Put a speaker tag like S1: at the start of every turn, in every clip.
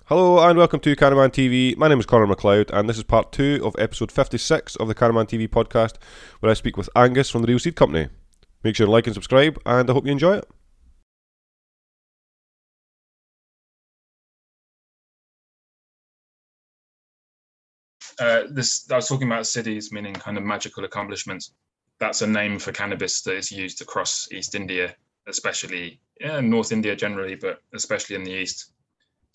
S1: Hello and welcome to CANNAMAntv. My name is Connor McLeod and this is part 2 of episode 56 of the CANNAMAntv Podcast, where I speak with Angus from the Real Seed Company. Make sure to like and subscribe, and I hope you enjoy it.
S2: I was talking about siddhis, meaning kind of magical accomplishments. That's a name for cannabis that is used across East India, especially North India generally, but especially in the East.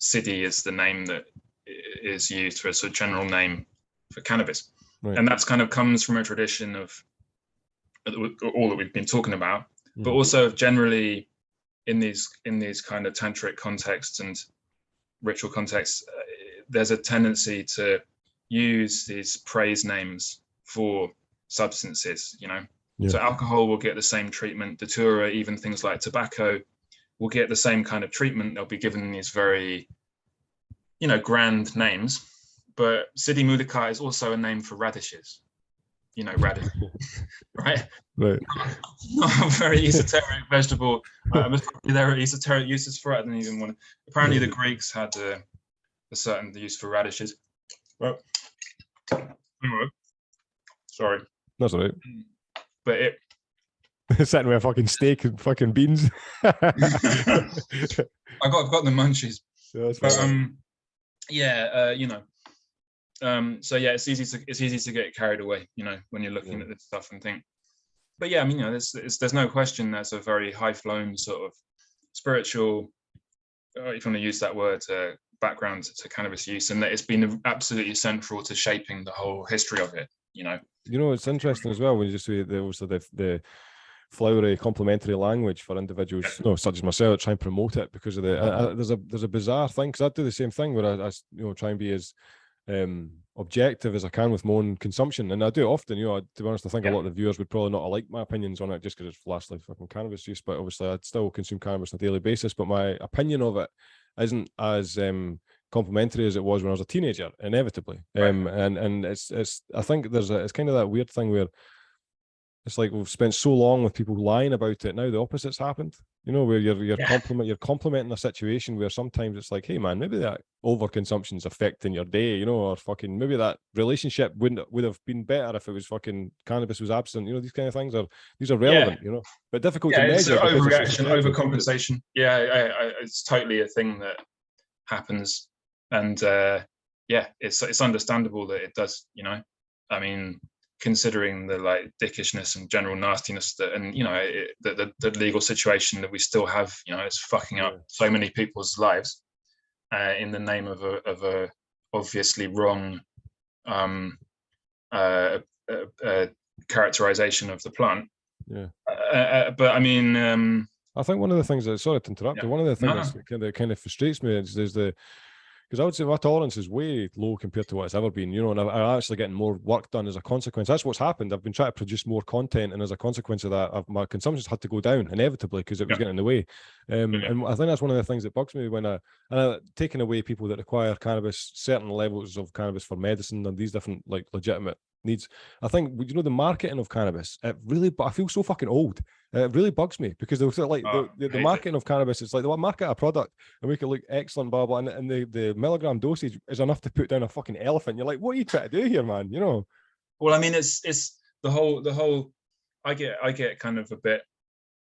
S2: Siddhi is the name that is used for a sort of general name for cannabis. Right. And that's kind of comes from a tradition of all that we've been talking about, but also generally in these kind of tantric contexts and ritual contexts, there's a tendency to use these praise names for substances, So alcohol will get the same treatment, datura, even things like tobacco will get the same kind of treatment. They'll be given these very, grand names. But Siddhi Mudika is also a name for radishes, radish, right?
S1: Right.
S2: Not a very esoteric vegetable. There are esoteric uses for it. I don't even want to. Apparently, the Greeks had a certain use for radishes. Well, sorry.
S1: That's all right.
S2: But it.
S1: Sitting with a fucking steak and fucking beans.
S2: I've got the munchies.
S1: Yeah, that's fine.
S2: So yeah, it's easy to get carried away, when you're looking at this stuff and think. But yeah, I mean, there's no question there's a very high-flown sort of spiritual, if you want to use that word, background to cannabis use, and that it's been absolutely central to shaping the whole history of it.
S1: It's interesting as well when you just say the flowery complementary language for individuals, such as myself, try and promote it because of there's a bizarre thing, because I do the same thing where I try and be as objective as I can with my own consumption, and I do it often. To be honest, I think a lot of the viewers would probably not like my opinions on it just because it's lastly fucking cannabis use, but obviously I still consume cannabis on a daily basis, but my opinion of it isn't as complimentary as it was when I was a teenager, inevitably. And it's I think it's kind of that weird thing where it's like we've spent so long with people lying about it. Now the opposite's happened, where you're complimenting a situation where sometimes it's like, hey man, maybe that overconsumption's affecting your day, or fucking maybe that relationship would have been better if it was fucking cannabis was absent. These kind of things these are relevant, but difficult to measure.
S2: It's overreaction, overcompensation. It's totally a thing that happens, and it's understandable that it does. I mean, considering the dickishness and general nastiness the legal situation that we still have, it's fucking up so many people's lives in the name of a obviously wrong characterization of the plant. But I mean,
S1: I think one of the things that, sorry to interrupt you, one of the things that kind of frustrates me is because I would say my tolerance is way low compared to what it's ever been, and I'm actually getting more work done as a consequence. That's what's happened. I've been trying to produce more content, and as a consequence of that, my consumption's had to go down inevitably because it was getting in the way. And I think that's one of the things that bugs me when taking away people that require cannabis, certain levels of cannabis for medicine and these different legitimate needs. I think the marketing of cannabis, I feel so fucking old. It really bugs me because they'll say the marketing of cannabis, it's like they want to market a product and make it look excellent, blah blah, and the milligram dosage is enough to put down a fucking elephant. You're like, what are you trying to do here, man?
S2: Well, I mean, it's the whole. I get kind of a bit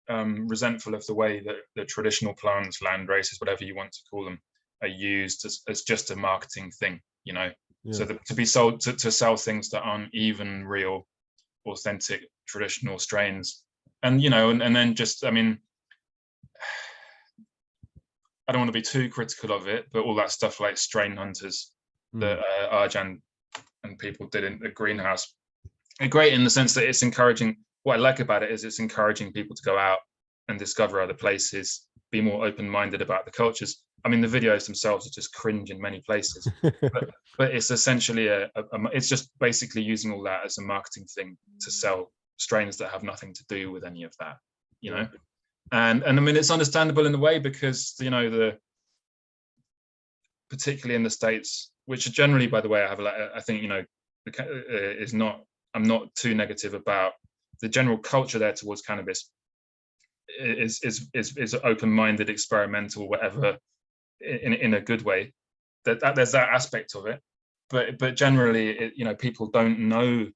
S2: resentful of the way that the traditional plants, landraces, whatever you want to call them, are used as just a marketing thing. So to be sold to sell things that aren't even real, authentic, traditional strains, and and then just, I mean, I don't want to be too critical of it, but all that stuff like strain hunters that Arjan and people did in the greenhouse are great in the sense that it's encouraging. What I like about it is it's encouraging people to go out and discover other places, be more open-minded about the cultures. I mean, the videos themselves are just cringe in many places, but it's essentially it's just basically using all that as a marketing thing to sell strains that have nothing to do with any of that, and I mean, it's understandable in a way because particularly in the States, which are generally, by the way, I think I'm not too negative about the general culture there towards cannabis. Is open-minded, experimental, whatever, in a good way. there's that aspect of it, but generally, people don't know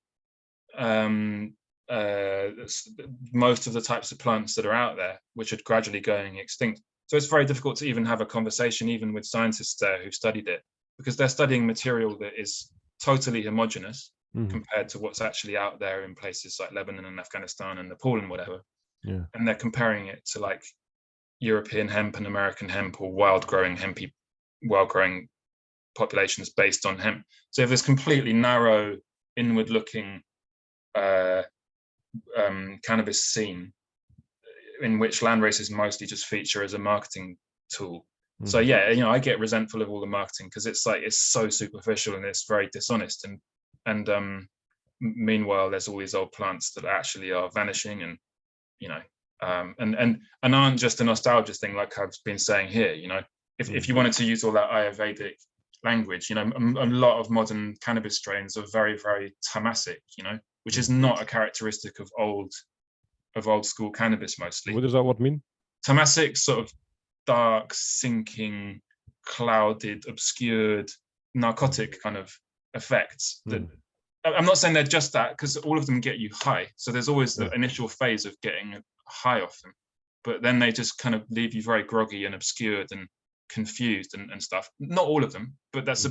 S2: most of the types of plants that are out there, which are gradually going extinct. So it's very difficult to even have a conversation, even with scientists there who've studied it, because they're studying material that is totally homogenous compared to what's actually out there in places like Lebanon and Afghanistan and Nepal and whatever.
S1: Yeah.
S2: And they're comparing it to like European hemp and American hemp, or wild growing populations based on hemp. So if this completely narrow, inward looking cannabis scene in which landraces mostly just feature as a marketing tool. So yeah, I get resentful of all the marketing because it's so superficial and it's very dishonest. And meanwhile, there's all these old plants that actually are vanishing, and and aren't just a nostalgia thing, like I've been saying here. If you wanted to use all that Ayurvedic language, a lot of modern cannabis strains are very, very tamasic, which is not a characteristic of old school cannabis mostly.
S1: What does that word mean?
S2: Tamasic, sort of dark, sinking, clouded, obscured, narcotic kind of effects. That I'm not saying they're just that, because all of them get you high. So there's always the initial phase of getting high off them, but then they just kind of leave you very groggy and obscured and confused and stuff. Not all of them, but that's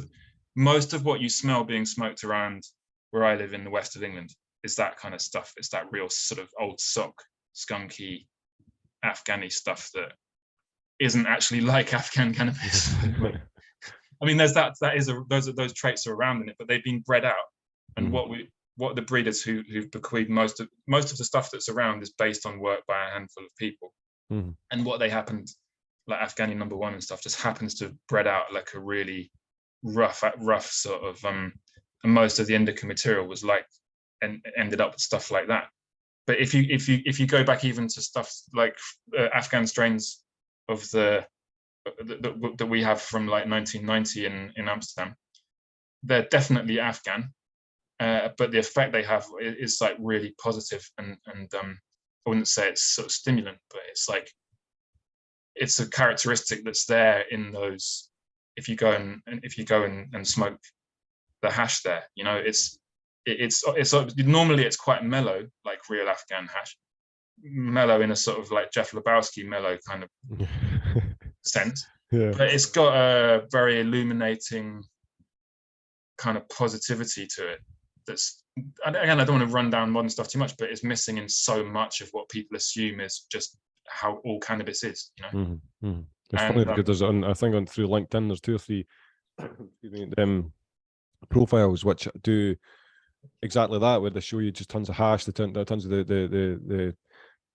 S2: most of what you smell being smoked around where I live in the west of England is that kind of stuff. It's that real sort of old sock, skunky, Afghani stuff that isn't actually like Afghan cannabis. I mean, those traits are around in it, but they've been bred out. And what the breeders who've bequeathed most of the stuff that's around is based on work by a handful of people. And what they happened, like Afghani number 1 and stuff, just happens to have bred out like a really rough sort of and most of the indica material was like, and ended up with stuff like that. But if you go back even to stuff like Afghan strains of that we have from like 1990 in Amsterdam, they're definitely Afghan, but the effect they have is like really positive, and I wouldn't say it's sort of stimulant, but it's like it's a characteristic that's there in those. If you go and smoke the hash there, it's normally it's quite mellow, like real Afghan hash, mellow in a sort of like Jeff Lebowski mellow kind of scent, but it's got a very illuminating kind of positivity to it. That's, again, I don't want to run down modern stuff too much, but it's missing in so much of what people assume is just how all cannabis is.
S1: It's funny because there's I think through LinkedIn there's 2 or 3 profiles which do exactly that, where they show you just tons of hash, tons of the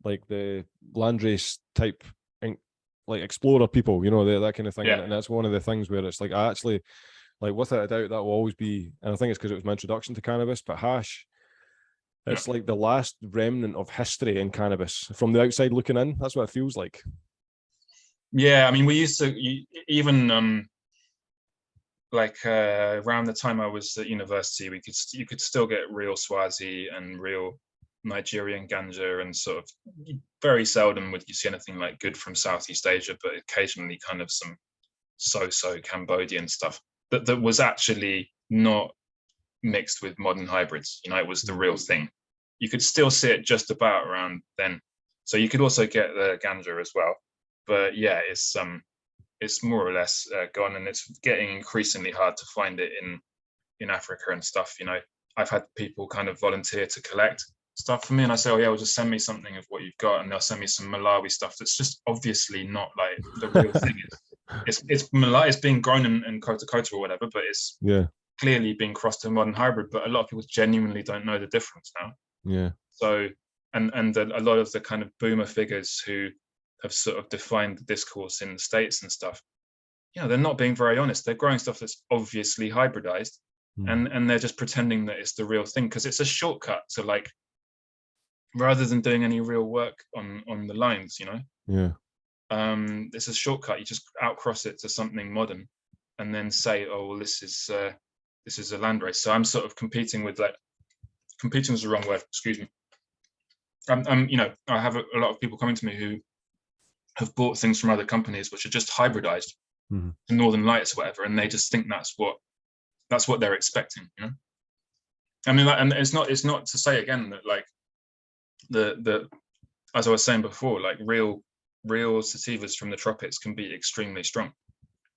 S1: like the landrace type, like explorer people, that kind of thing. And that's one of the things where it's like, I actually, like, without a doubt, that will always be, and I think it's because it was my introduction to cannabis, but hash, it's like the last remnant of history in cannabis from the outside looking in. That's what it feels like. Yeah,
S2: I mean, we used to even around the time I was at university, you could still get real Swazi and real Nigerian ganja, and sort of very seldom would you see anything like good from Southeast Asia, but occasionally kind of some so-so Cambodian stuff that was actually not mixed with modern hybrids. It was the real thing. You could still see it just about around then. So you could also get the ganja as well. But yeah, it's more or less gone, and it's getting increasingly hard to find it in Africa and stuff. I've had people kind of volunteer to collect stuff for me, and I say, oh yeah, well, just send me something of what you've got, and they'll send me some Malawi stuff that's just obviously not like the real thing. It's being grown in Kota or whatever, but it's clearly being crossed to a modern hybrid. But a lot of people genuinely don't know the difference now. So and a lot of the kind of boomer figures who have sort of defined the discourse in the States and stuff, they're not being very honest. They're growing stuff that's obviously hybridized, and they're just pretending that it's the real thing, because it's a shortcut to, like, rather than doing any real work on the lines, it's a shortcut. You just outcross it to something modern, and then say, oh well, this is a landrace. So I'm sort of competing is the wrong word, excuse me. I have a lot of people coming to me who have bought things from other companies which are just hybridized, the Northern Lights or whatever, and they just think that's what they're expecting, you know. I mean, and it's not to say again that like the as I was saying before, like real sativas from the tropics can be extremely strong.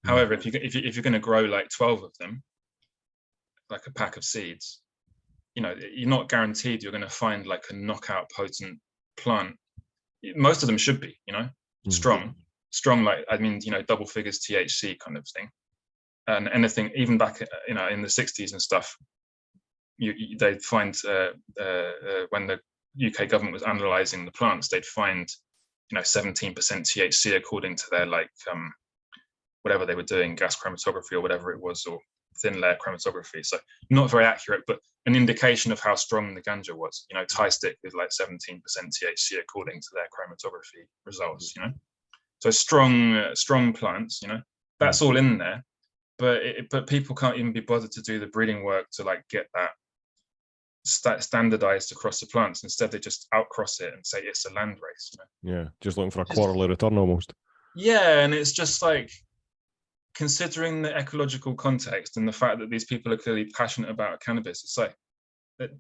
S2: However, if you're going to grow like 12 of them, like a pack of seeds, you know, you're not guaranteed you're going to find like a knockout potent plant. Most of them should be, you know, strong, like, I mean, you know, double figures THC kind of thing. And anything, even back, you know, in the 60s and stuff, they'd find when the UK government was analysing the plants, they'd find, you know, 17% THC according to their like whatever they were doing, gas chromatography or whatever it was, or thin layer chromatography. So not very accurate, but an indication of how strong the ganja was. You know, Thai stick with like 17% THC according to their chromatography results. You know, so strong plants. You know, that's all in there. But people can't even be bothered to do the breeding work to like get that standardized across the plants. Instead, they just outcross it and say it's a landrace. You know?
S1: Yeah, just looking for a quarterly return almost. Yeah,
S2: and it's just like, considering the ecological context and the fact that these people are clearly passionate about cannabis, it's like but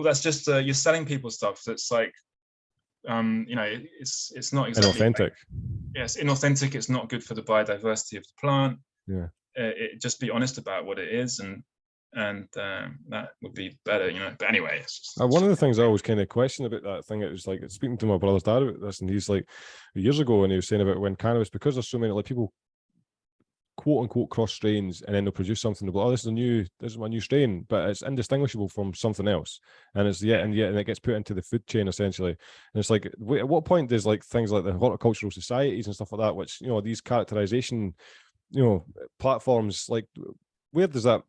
S2: that's just you're selling people stuff that's like, you know, it's not exactly
S1: inauthentic.
S2: Like, yes, inauthentic. It's not good for the biodiversity of the plant.
S1: Yeah,
S2: just be honest about what it is, and that would be better, you know. But anyway, it's just,
S1: one of the things I always kind of question about that thing, it was like speaking to my brother's dad about this, and he's like, years ago, and he was saying about when cannabis, because there's so many like people quote unquote cross strains, and then they'll produce something, they'll be like, oh, this is my new strain, but it's indistinguishable from something else, and it's and it gets put into the food chain essentially. And it's like, at what point does like things like the horticultural societies and stuff like that, which, you know, these characterization, you know, platforms, like where does that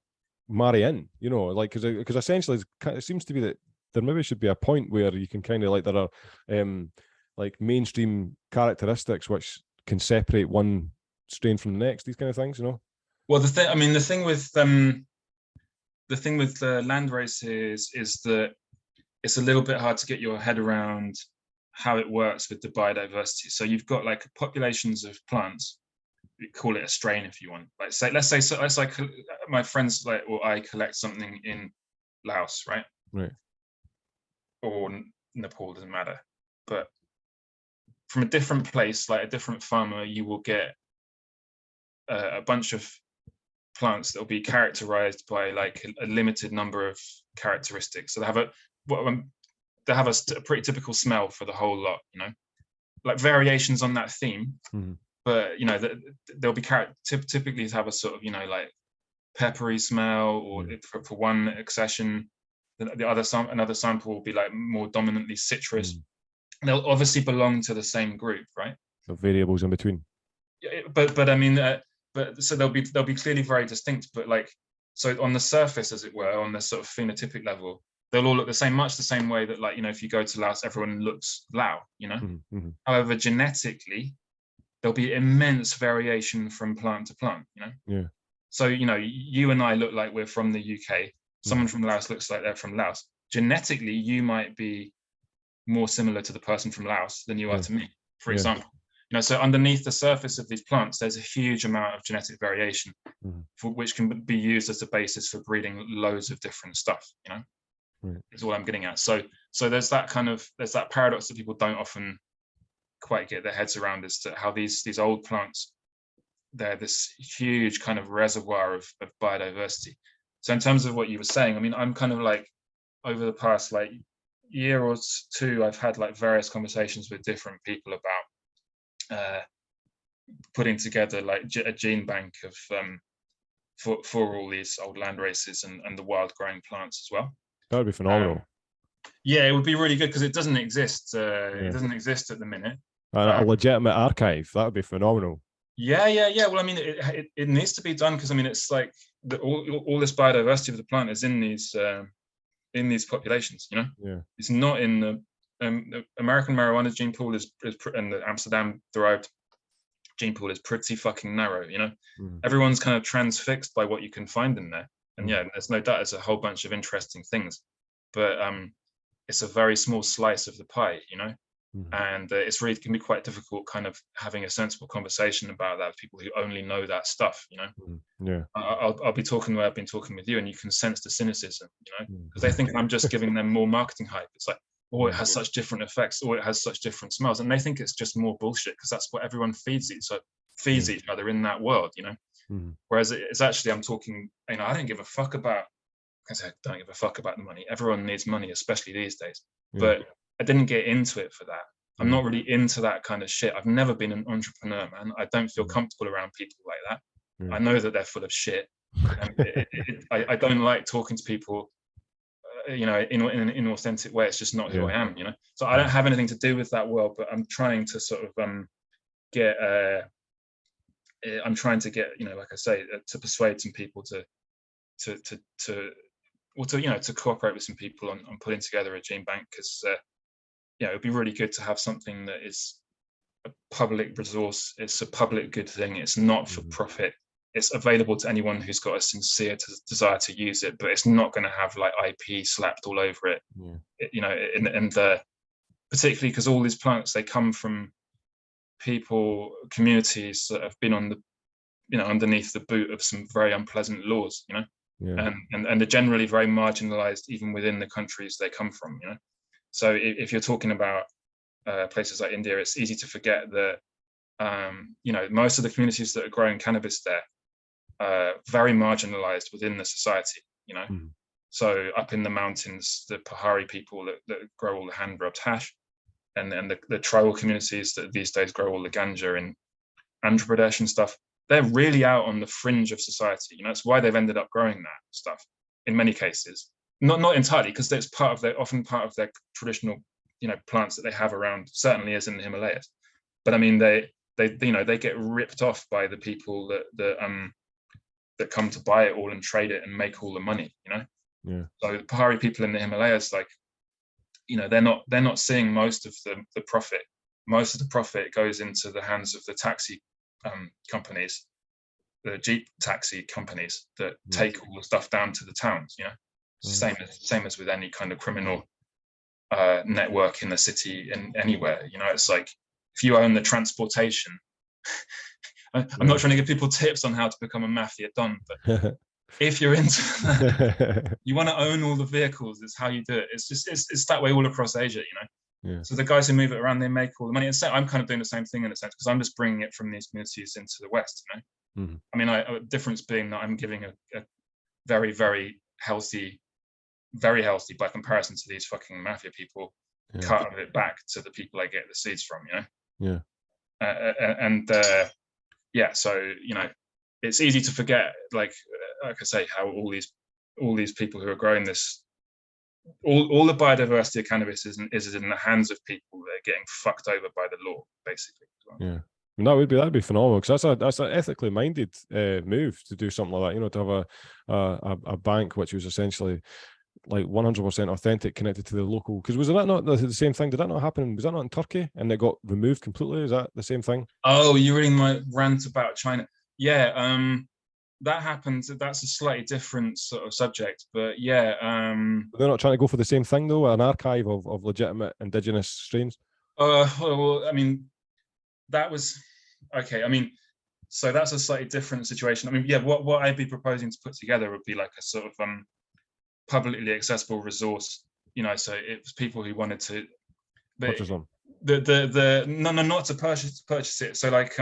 S1: marry in, you know, like because essentially it seems to be that there maybe should be a point where you can kind of like, there are like mainstream characteristics which can separate one strain from the next, these kind of things, you know.
S2: Well, the thing with land races is that it's a little bit hard to get your head around how it works with the biodiversity. So you've got like populations of plants, you call it a strain if you want, like say let's say my friends like, or I collect something in Laos, right, or Nepal, doesn't matter, but from a different place, like a different farmer, you will get a bunch of plants that will be characterized by like a limited number of characteristics. So they have a pretty typical smell for the whole lot, you know, like variations on that theme. But you know, they'll be typically have a sort of, you know, like peppery smell, or for one accession, another sample will be like more dominantly citrus. They'll obviously belong to the same group, right?
S1: So variables in between.
S2: But I mean, but so they'll be clearly very distinct. But like, so on the surface, as it were, on the sort of phenotypic level, they'll all look the same, much the same way that, like, you know, if you go to Laos, everyone looks Lao, you know. However, genetically, there'll be immense variation from plant to plant, you know.
S1: Yeah.
S2: So, you know, you and I look like we're from the UK. Someone from Laos looks like they're from Laos. Genetically, you might be more similar to the person from Laos than you are to me, for example. You know, so underneath the surface of these plants, there's a huge amount of genetic variation, which can be used as a basis for breeding loads of different stuff. You know, is all I'm getting at. So there's that paradox that people don't often quite get their heads around, as to how these old plants, they're this huge kind of reservoir of biodiversity. So in terms of what you were saying, I mean, I'm kind of like, over the past like year or two, I've had like various conversations with different people about putting together like a gene bank of for all these old land races and the wild growing plants as well.
S1: That would be phenomenal.
S2: Yeah, it would be really good, because it doesn't exist. It doesn't exist at the minute.
S1: A legitimate archive, that would be phenomenal.
S2: Yeah. Well, I mean, it needs to be done, because I mean, it's like all this biodiversity of the plant is in these populations. You know, it's not in the American marijuana gene pool and the Amsterdam derived gene pool is pretty fucking narrow. You know, everyone's kind of transfixed by what you can find in there. And yeah, there's no doubt there's a whole bunch of interesting things, but it's a very small slice of the pie. You know, And it's really can be quite difficult kind of having a sensible conversation about that with people who only know that stuff, you know.
S1: Yeah.
S2: I'll be talking the way I've been talking with you, and you can sense the cynicism, you know, because they think I'm just giving them more marketing hype. It's like, oh, it has such different effects, or it has such different smells, and they think it's just more bullshit because that's what everyone feeds each other in that world, you know. Whereas it's actually, I'm talking, you know, I don't give a fuck about. I don't give a fuck about the money. Everyone needs money, especially these days. But I didn't get into it for that. I'm not really into that kind of shit. I've never been an entrepreneur, man. I don't feel comfortable around people like that. I know that they're full of shit. And I don't like talking to people, you know, in an inauthentic way. It's just not who I am, you know. So I don't have anything to do with that world, but I'm trying to sort of get, you know, like I say, to persuade some people to you know, to cooperate with some people on putting together a gene bank, because yeah, it would be really good to have something that is a public resource. It's a public good thing. It's not for profit. It's available to anyone who's got a sincere desire to use it, but it's not going to have like IP slapped all over it. You know, and particularly because all these plants, they come from communities that have been on the, you know, underneath the boot of some very unpleasant laws, you know. And they're generally very marginalized even within the countries they come from, you know. So if you're talking about places like India, it's easy to forget that you know, most of the communities that are growing cannabis there are very marginalized within the society, you know. So up in the mountains, the Pahari people that grow all the hand rubbed hash, and then the tribal communities that these days grow all the ganja in Andhra Pradesh and stuff, they're really out on the fringe of society. You know, that's why they've ended up growing that stuff in many cases. Not entirely, because that's often part of their traditional, you know, plants that they have around, certainly as in the Himalayas. But I mean, they you know, they get ripped off by the people that come to buy it all and trade it and make all the money, you know. So the Pahari people in the Himalayas, like, you know, they're not seeing most of the profit. Most of the profit goes into the hands of the taxi companies, the Jeep taxi companies that take all the stuff down to the towns, you know. Same as with any kind of criminal network in the city and anywhere, you know. It's like, if you own the transportation, I'm not trying to give people tips on how to become a mafia don, but if you're into that, you want to own all the vehicles. It's how you do it. It's that way all across Asia, you know. So the guys who move it around, they make all the money. And so I'm kind of doing the same thing in a sense, because I'm just bringing it from these communities into the West, you know. I mean, a difference being that I'm giving a very, very healthy by comparison to these fucking mafia people, cut of it back to the people I get the seeds from, you know. So, you know, it's easy to forget, like I say, how all these people who are growing this, all the biodiversity of cannabis is in the hands of people that are getting fucked over by the law, basically.
S1: And that'd be phenomenal, because that's an ethically minded move to do something like that. You know, to have a bank which was essentially like 100% authentic, connected to the local. Because was that not the same thing? Did that not happen? Was that not in Turkey and it got removed completely? Is that the same thing?
S2: Oh, you're reading my rant about China? Yeah. That happened. That's a slightly different sort of subject, but yeah.
S1: They're not trying to go for the same thing though, an archive of legitimate indigenous strains.
S2: Well, I mean, that was okay. I mean, so that's a slightly different situation. I mean, yeah, what I'd be proposing to put together would be like a sort of publicly accessible resource. You know, so it was people who wanted to
S1: purchase them.
S2: Not to purchase it. So like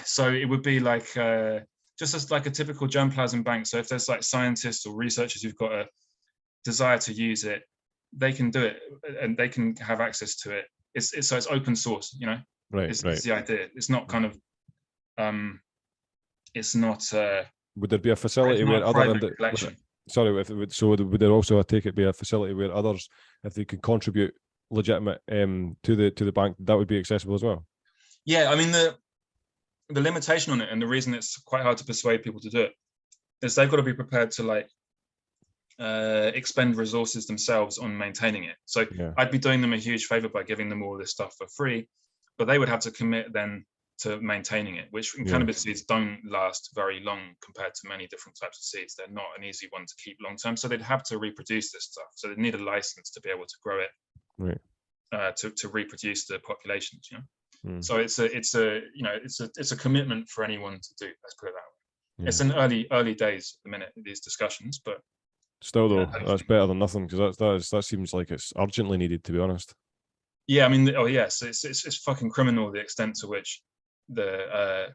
S2: so it would be like just as like a typical germplasm bank. So if there's like scientists or researchers who've got a desire to use it, they can do it and they can have access to it. It's open source, you know. It's the idea. It's not kind of it's not.
S1: Would there be a facility where other than the would there also, I take it, be a facility where others, if they could contribute legitimate to the bank, that would be accessible as well?
S2: Yeah, I mean the limitation on it, and the reason it's quite hard to persuade people to do it, is they've got to be prepared to like expend resources themselves on maintaining it. So I'd be doing them a huge favor by giving them all this stuff for free, but they would have to commit then to maintaining it, which in cannabis seeds don't last very long compared to many different types of seeds. They're not an easy one to keep long term, so they'd have to reproduce this stuff. So they'd need a license to be able to grow it. to reproduce the populations. So it's a commitment for anyone to do. Let's put it that way. It's in early days at the minute, these discussions, but
S1: still though, that's better than nothing, because that seems like it's urgently needed, to be honest.
S2: Yeah, I mean, so it's fucking criminal the extent to which the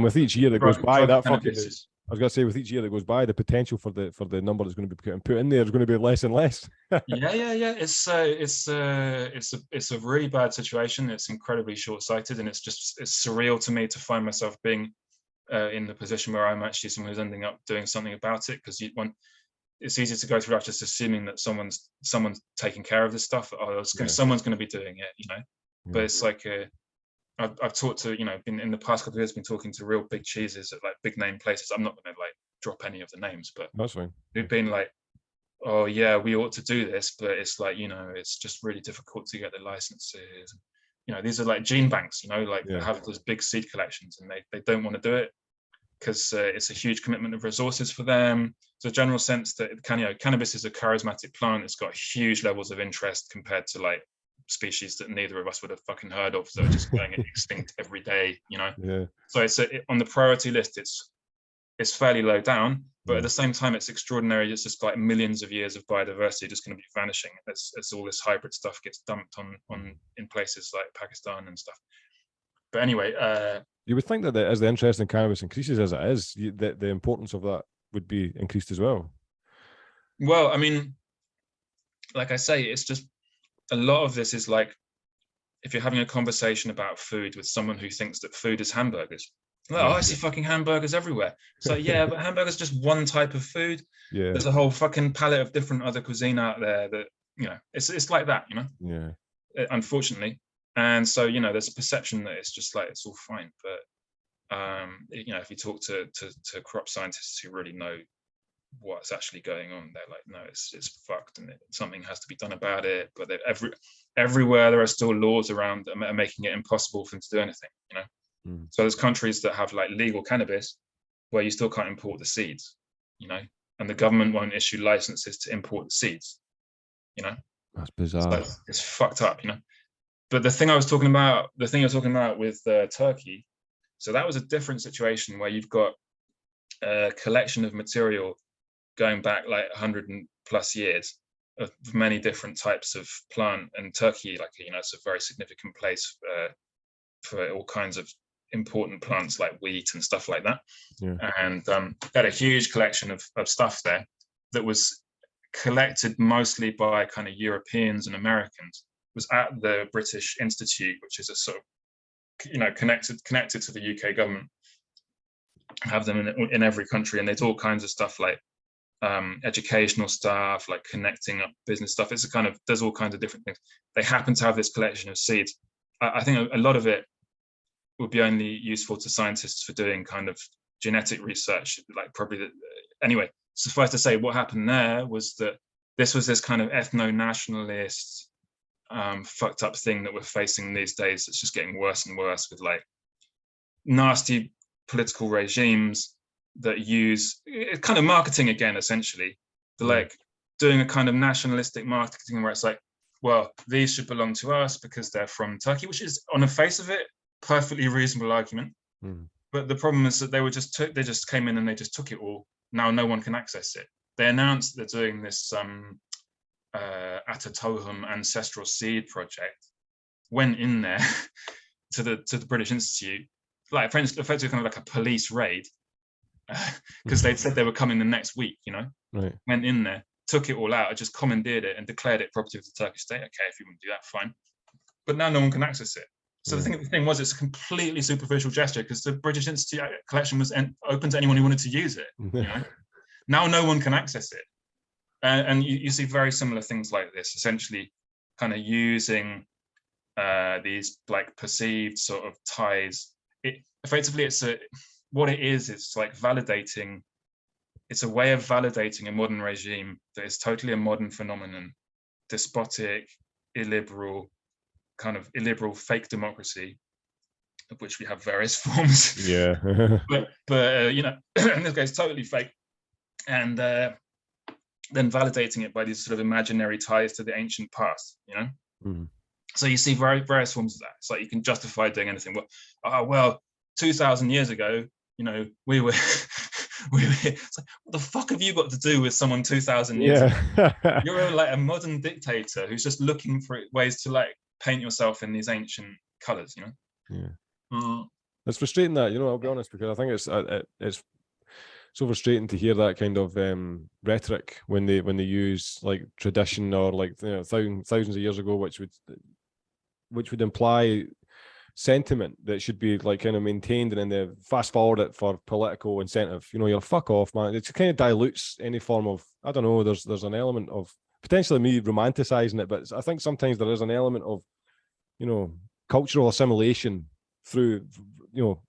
S1: with each year that goes by, that fucking I was gonna say, with each year that goes by, the potential for the number that's going to be put in there is going to be less and less.
S2: yeah. It's a really bad situation. It's incredibly short-sighted, and it's surreal to me to find myself being in the position where I'm actually someone who's ending up doing something about it, because it's easy to go through life just assuming that someone's taking care of this stuff. Someone's going to be doing it, But it's like I've talked to, in the past couple of years, been talking to real big cheeses at like big name places. I'm not going to like drop any of the names, but
S1: that's fine.
S2: They've been like, oh yeah, we ought to do this, but it's like, it's just really difficult to get the licenses. These are like gene banks, they have those big seed collections, and they don't want to do it because it's a huge commitment of resources for them. There's a general sense that cannabis is a charismatic plant. It's got huge levels of interest compared to like species that neither of us would have fucking heard of, that are just going extinct every day. So it's on the priority list. It's fairly low down, but at the same time, it's extraordinary. It's just like millions of years of biodiversity just going to be vanishing as all this hybrid stuff gets dumped in places like Pakistan and stuff. But anyway,
S1: you would think that as the interest in cannabis increases as it is, the importance of that would be increased as well.
S2: Well, I mean, like I say, it's just a lot of this is like if you're having a conversation about food with someone who thinks that food is hamburgers. Like, I see fucking hamburgers everywhere. So yeah, but hamburgers is just one type of food. Yeah. There's a whole fucking palette of different other cuisine out there that, it's like that,
S1: Yeah.
S2: Unfortunately. And so, there's a perception that it's just like, it's all fine. But, if you talk to crop scientists who really know what's actually going on, they're like, no, it's fucked, and something has to be done about it. But everywhere there are still laws around that are making it impossible for them to do anything, So there's countries that have like legal cannabis where you still can't import the seeds, and the government won't issue licenses to import the seeds,
S1: That's bizarre.
S2: So it's fucked up, But the thing you're talking about with Turkey, so that was a different situation where you've got a collection of material going back like 100 and plus years of many different types of plant, and Turkey, like, it's a very significant place for all kinds of important plants like wheat and stuff like that.
S1: Yeah.
S2: And they had a huge collection of stuff there that was collected mostly by kind of Europeans and Americans. It was at the British Institute, which is a sort of, connected to the UK government. Have them in every country, and they do all kinds of stuff like educational stuff, like connecting up business stuff. There's all kinds of different things. They happen to have this collection of seeds. I think a lot of it would be only useful to scientists for doing kind of genetic research, like probably. Anyway, suffice to say, what happened there was that this was this kind of ethno-nationalist, fucked up thing that we're facing these days. It's just getting worse and worse with like nasty political regimes that use kind of marketing again, essentially. They're like doing a kind of nationalistic marketing where it's like, well, these should belong to us because they're from Turkey, which is, on the face of it, perfectly reasonable argument. But the problem is that they just came in and they just took it all. Now no one can access it. They announced they're doing this Atatohum ancestral seed project. Went in there to the British Institute, like effectively kind of like a police raid, because they'd said they were coming the next week.
S1: Right.
S2: Went in there, took it all out, just commandeered it and declared it property of the Turkish state. Okay, if you want to do that, fine. But now no one can access it. So the thing was, it's a completely superficial gesture because the British Institute collection was open to anyone who wanted to use it. Now no one can access it. And you see very similar things like this, essentially kind of using these like perceived sort of ties. Effectively, it's like validating. It's a way of validating a modern regime that is totally a modern phenomenon, despotic, illiberal fake democracy, of which we have various forms.
S1: Yeah.
S2: but in this case, totally fake. And then validating it by these sort of imaginary ties to the ancient past, you know?
S1: Mm-hmm.
S2: So you see various forms of that. It's like you can justify doing anything. Well, 2,000 years ago, you know, we were, it's like, what the fuck have you got to do with someone 2,000 years ago? You're like a modern dictator who's just looking for ways to like paint yourself in these ancient colors, you know?
S1: Yeah. It's frustrating that, you know, I'll be honest, because I think it's so frustrating to hear that kind of rhetoric when they use like tradition, or like, you know, thousands of years ago, which would imply sentiment that should be like kind of maintained, and then they fast forward it for political incentive. You know, you're fuck off, man. It kind of dilutes any form of, I don't know, there's an element of potentially me romanticizing it, but I think sometimes there is an element of, you know, cultural assimilation through, you know,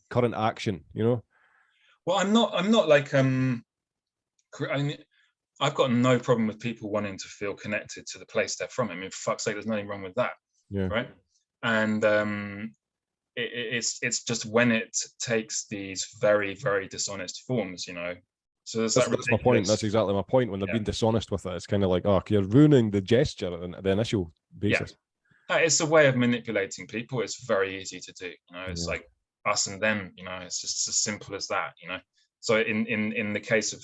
S1: current action, you know.
S2: Well, I'm not like I mean, I've got no problem with people wanting to feel connected to the place they're from. I mean, for fuck's sake, there's nothing wrong with that.
S1: Yeah.
S2: Right. And it's just when it takes these very, very dishonest forms, you know. So that's my
S1: point. That's exactly my point. When they're being dishonest with it, it's kind of like, oh, you're ruining the gesture on the initial basis.
S2: Yeah. It's a way of manipulating people. It's very easy to do. You know, it's like us and them. You know, it's just as simple as that. You know. So in the case of,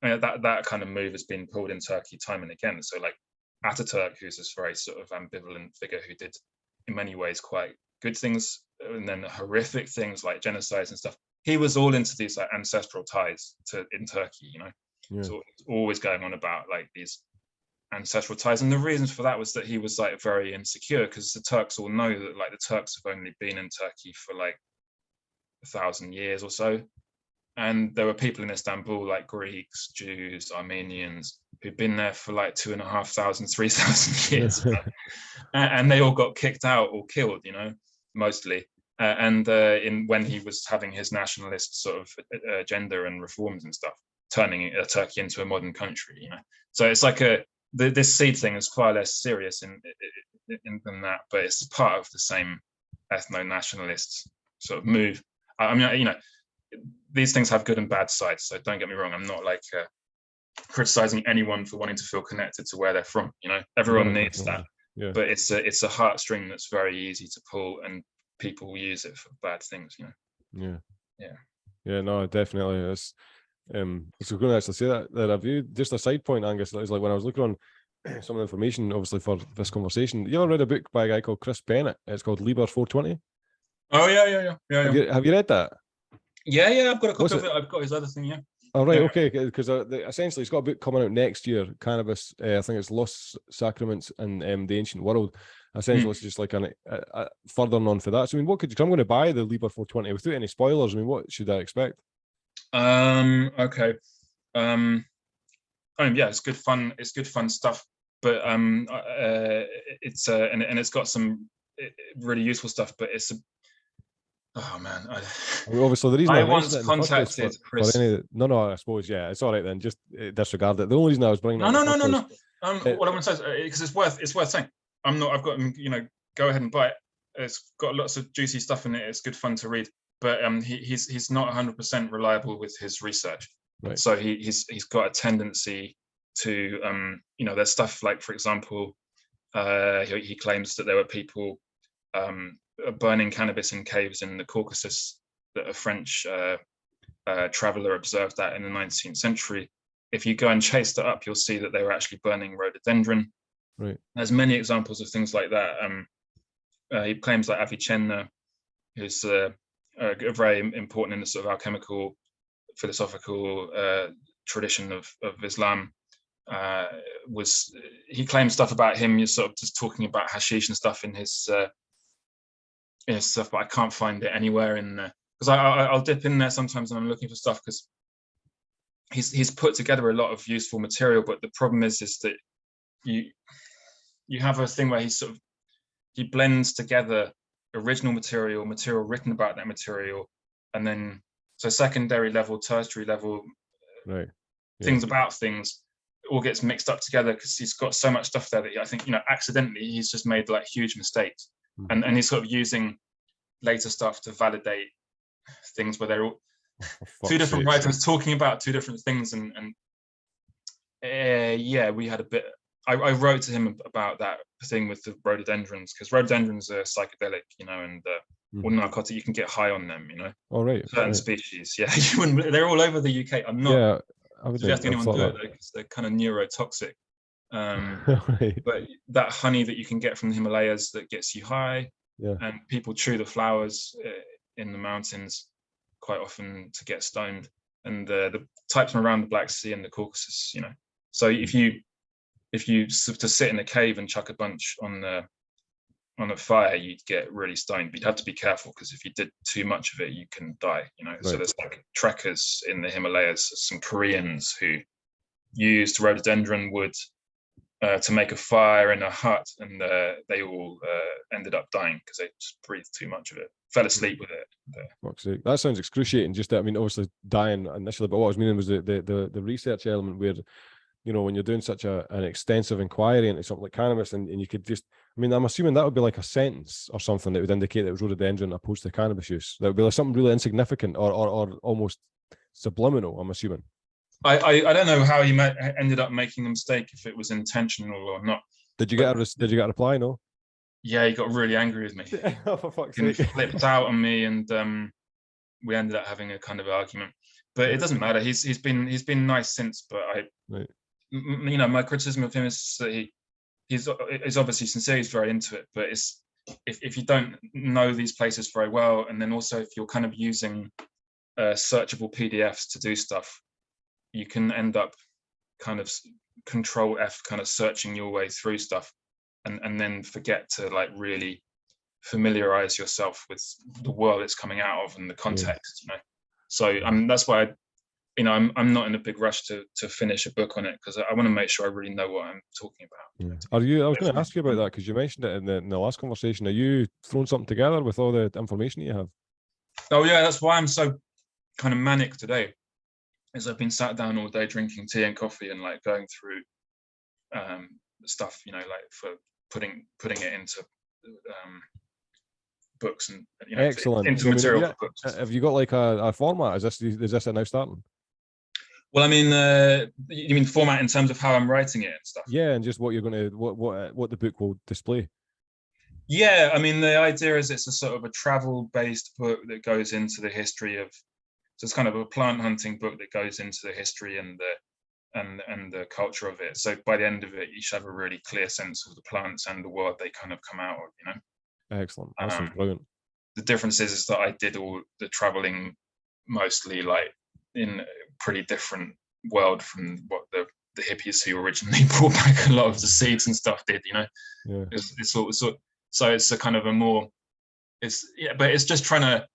S2: you know, that kind of move has been pulled in Turkey time and again. So like Ataturk, who's this very sort of ambivalent figure who did in many ways quite good things and then horrific things like genocides and stuff. He was all into these like ancestral ties in Turkey, you know. Yeah. So it's always going on about like these ancestral ties, and the reasons for that was that he was like very insecure, because the Turks all know that like the Turks have only been in Turkey for like 1,000 years or so, and there were people in Istanbul like Greeks, Jews, Armenians who'd been there for like 2,500, 3,000 years, and they all got kicked out or killed, you know, mostly. And when he was having his nationalist sort of agenda and reforms and stuff, turning Turkey into a modern country, you know. So it's like this seed thing is far less serious than that, but it's part of the same ethno-nationalist sort of move. I mean, you know, these things have good and bad sides, so don't get me wrong. I'm not like criticizing anyone for wanting to feel connected to where they're from. You know, everyone needs that, but it's a heartstring that's very easy to pull, and people use it for bad things. You know.
S1: Yeah. No, definitely. It's so going to actually say that have you, just a side point, Angus, is like when I was looking on some of the information, obviously for this conversation, you ever read a book by a guy called Chris Bennett? It's called Liber 420.
S2: Oh yeah.
S1: Have you read that?
S2: Yeah, I've got a copy of it. I've got his other thing,
S1: Oh, right, okay, because essentially he's got a book coming out next year, Cannabis, I think it's Lost Sacraments and the Ancient World. Essentially, it's just like a further on for that. So, I mean, what I'm going to buy the Liber 420 without any spoilers. I mean, what should I expect?
S2: Okay. I mean, yeah, it's good fun. It's good fun stuff, but it's and it's got some really useful stuff, but it's oh man, I mean,
S1: obviously the reason
S2: I once contacted Chris.
S1: I suppose it's all right then. Just disregard it. The only reason I was bringing
S2: no. What I want to say is because it's worth saying. I've got, you know, go ahead and buy it. It's got lots of juicy stuff in it. It's good fun to read, but he's not 100% reliable with his research. Right. So he's got a tendency to you know, there's stuff like, for example, he claims that there were people burning cannabis in caves in the Caucasus, that a French traveler observed that in the 19th century. If you go and chase that up, you'll see that they were actually burning rhododendron.
S1: Right.
S2: There's many examples of things like that. He claims that Avicenna, who's very important in the sort of alchemical philosophical tradition of Islam, he claims stuff about him. You're sort of just talking about hashish and stuff in his stuff, but I can't find it anywhere in there, because I'll dip in there sometimes and I'm looking for stuff, because he's put together a lot of useful material. But the problem is that you have a thing where he blends together original material written about that material, and then so secondary level, tertiary level,
S1: right,
S2: things about things all gets mixed up together, because he's got so much stuff there that I think, you know, accidentally he's just made like huge mistakes. And he's sort of using later stuff to validate things where they're all two different writers talking about two different things, and Yeah, we had a bit. I wrote to him about that thing with the rhododendrons, because rhododendrons are psychedelic, and or narcotic. You can get high on them,
S1: Oh, right.
S2: Certain species. Yeah, you wouldn't. They're all over the UK. I'm not
S1: Yeah, I would
S2: suggesting anyone do it
S1: that.
S2: because they're kind of neurotoxic.
S1: Right.
S2: But that honey that you can get from the Himalayas that gets you high, and people chew the flowers in the mountains quite often to get stoned, and the types from around the Black Sea and the Caucasus, So if you to sit in a cave and chuck a bunch on a fire, you'd get really stoned. But you'd have to be careful, because if you did too much of it, you can die. Right. So there's like trekkers in the Himalayas, some Koreans who used rhododendron wood to make a fire in a hut, and they all ended up dying because they just breathed too much of it, fell asleep with it.
S1: That sounds excruciating. Just, I mean, obviously dying initially, but what I was meaning was the research element where, when you're doing such an extensive inquiry into something like cannabis, and you could just, I mean, I'm assuming that would be like a sentence or something that would indicate that it was rhododendron opposed to cannabis use. That would be like something really insignificant or almost subliminal, I'm assuming.
S2: I don't know how he ended up making the mistake, if it was intentional or not.
S1: Did you get a reply? No.
S2: Yeah, he got really angry with me.
S1: Oh, for fuck's
S2: sake. He
S1: sake.
S2: flipped out on me, and we ended up having a kind of argument. But it doesn't matter. He's been nice since. But my criticism of him is that he's obviously sincere. He's very into it. But it's if you don't know these places very well, and then also if you're kind of using searchable PDFs to do stuff, you can end up kind of Control F, kind of searching your way through stuff, and then forget to like really familiarize yourself with the world it's coming out of and the context. So that's why I'm not in a big rush to finish a book on it, because I want to make sure I really know what I'm talking about.
S1: I was going to ask you about that, because you mentioned it in the last conversation. Are you throwing something together with all the information you have?
S2: Oh yeah, that's why I'm so kind of manic today. Is I've been sat down all day drinking tea and coffee and like going through stuff, like for putting it into books and
S1: excellent
S2: into material for books.
S1: Have you got like a format? Is this now starting?
S2: Well, I mean, you mean format in terms of how I'm writing it and stuff?
S1: Yeah, and just what you're going to what the book will display.
S2: Yeah, I mean, the idea is it's a sort of a travel-based book that goes into the history of. So it's kind of a plant hunting book that goes into the history and the culture of it. So by the end of it, you should have a really clear sense of the plants and the world they kind of come out of.
S1: Excellent. That sounds brilliant.
S2: The difference is that I did all the traveling mostly like in a pretty different world from what the hippies who originally brought back a lot of the seeds and stuff did. Yeah. It's so it's a kind of a more but it's just trying to.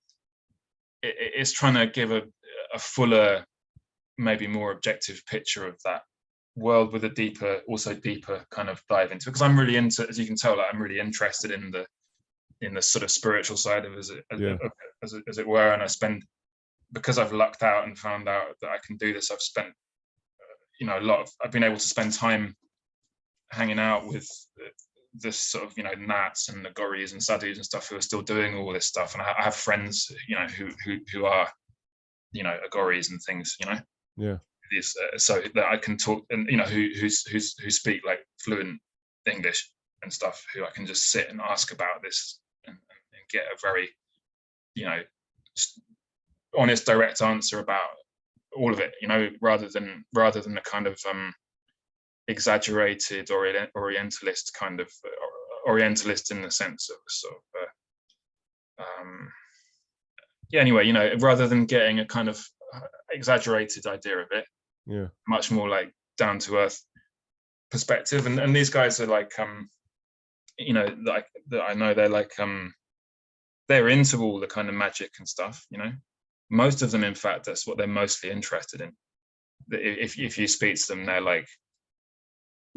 S2: It's trying to give a fuller, maybe more objective picture of that world with a deeper kind of dive into it. Because I'm really into, as you can tell, like I'm really interested in the sort of spiritual side of as it were. And because I've lucked out and found out that I can do this, I've spent I've been able to spend time hanging out with this sort of nats and the goris and sadhus and stuff who are still doing all this stuff, and I have friends who are agoris and things so that I can talk, and who speak like fluent English and stuff, who I can just sit and ask about this and get a very honest, direct answer about all of it, rather than the kind of exaggerated Orientalist kind of Orientalist in the sense of sort of rather than getting a kind of exaggerated idea of it, much more like down to earth perspective. And these guys are like like that I know, they're like they're into all the kind of magic and stuff. Most of them, in fact, that's what they're mostly interested in. If you speak to them, they're like,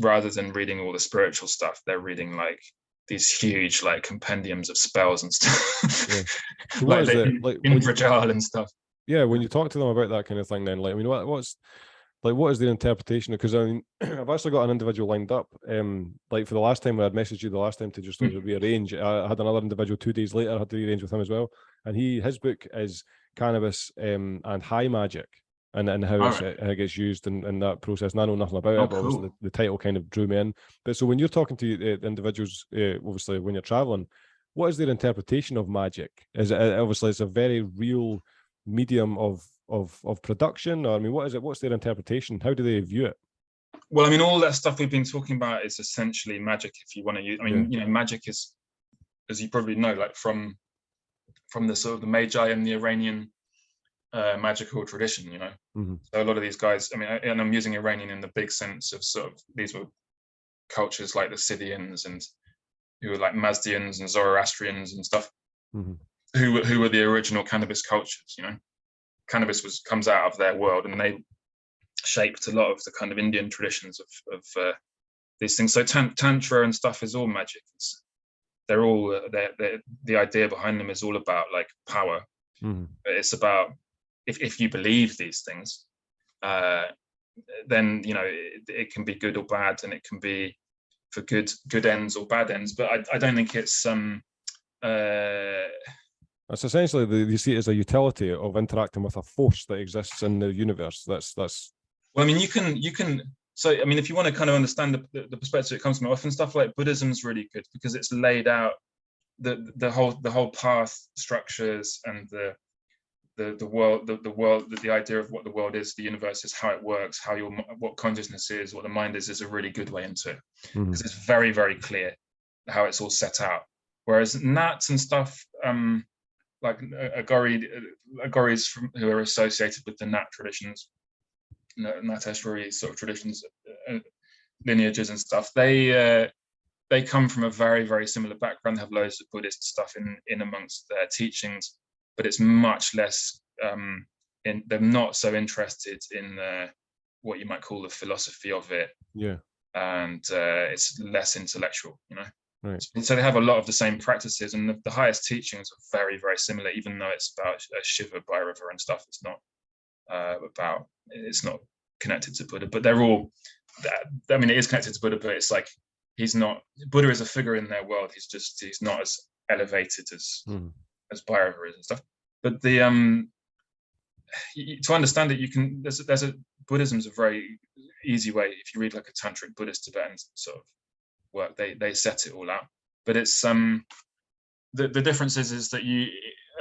S2: rather than reading all the spiritual stuff, they're reading like these huge like compendiums of spells and stuff.
S1: So what is it? Like
S2: Invrajal and stuff.
S1: Yeah, when you talk to them about that kind of thing, then like, I mean, what is their interpretation? Because I mean, I've actually got an individual lined up. Like for the last time, when I'd messaged you the last time to just rearrange, I had another individual 2 days later. I had to rearrange with him as well, and his book is Cannabis and High Magic. and how how it gets used in that process. And I know nothing about it, but obviously the title kind of drew me in. But so when you're talking to individuals, obviously when you're traveling, what is their interpretation of magic? Is it obviously it's a very real medium of production? Or I mean, what is it? What's their interpretation? How do they view it?
S2: Well, I mean, all that stuff we've been talking about is essentially magic. If you want to use, I mean, you know, magic is, as you probably know, like from the sort of the Magi and the Iranian magical tradition, you know. So a lot of these guys, I mean, and I'm using Iranian in the big sense of sort of these were cultures like the Scythians and who were like Mazdians and Zoroastrians and stuff, who were the original cannabis cultures, you know. Cannabis comes out of their world, and they shaped a lot of the kind of Indian traditions of these things. So tantra and stuff is all magic. They're all the idea behind them is all about like power. But it's about if you believe these things, then you know it can be good or bad, and it can be for good ends or bad ends. But I don't think it's
S1: That's essentially you see it as a utility of interacting with a force that exists in the universe. That's.
S2: Well, I mean, you can. So, I mean, if you want to kind of understand the perspective it comes from, often stuff like Buddhism's really good because it's laid out the whole path structures and the world, the idea of what the world is, the universe is, how it works, what consciousness is, what the mind is a really good way into it because it's very, very clear how it's all set out. Whereas Nats and stuff, like Agoris who are associated with the Nat traditions, Nateshwari sort of traditions, lineages and stuff, they come from a very, very similar background. They have loads of Buddhist stuff in amongst their teachings, but it's much less. They're not so interested in what you might call the philosophy of it. Yeah, and it's less intellectual, you know. Right. So they have a lot of the same practices, and the highest teachings are very, very similar. Even though it's about Shiva, Bhairava, and stuff, it's not it's not connected to Buddha. But they're all. I mean, it is connected to Buddha, but it's like he's not. Buddha is a figure in their world. He's not as elevated as Bhairava is and stuff. But the to understand it, you can. There's a Buddhism's a very easy way. If you read like a tantric Buddhist Tibetan sort of work, they set it all out. But it's the difference is that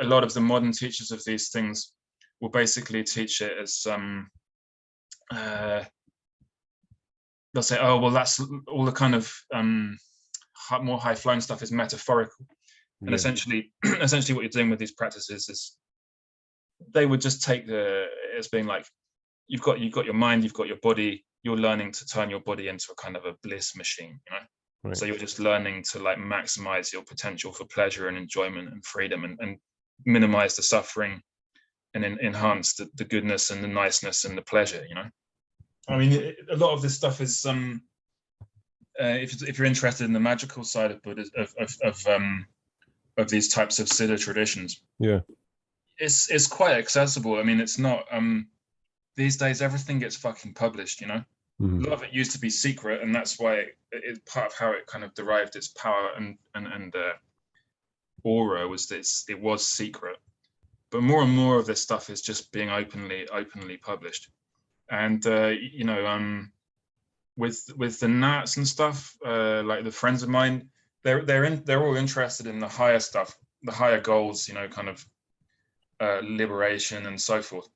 S2: a lot of the modern teachers of these things will basically teach it as they'll say, oh well, that's all the kind of more high flown stuff is metaphorical. And essentially what you're doing with these practices is they would just take as being like you've got your mind, you've got your body, you're learning to turn your body into a kind of a bliss machine, you know. Right. So you're just learning to like maximize your potential for pleasure and enjoyment and freedom and minimize the suffering and enhance the goodness and the niceness and the pleasure, you know. I mean, a lot of this stuff is if you're interested in the magical side of Buddhism, of these types of Siddha traditions, it's quite accessible. I mean, it's not these days everything gets fucking published, you know. A lot of it used to be secret, and that's why it's part of how it kind of derived its power and aura was that it was secret. But more and more of this stuff is just being openly published, and you know, with the Nats and stuff, like the friends of mine, they're all interested in the higher stuff, the higher goals, you know, kind of liberation and so forth.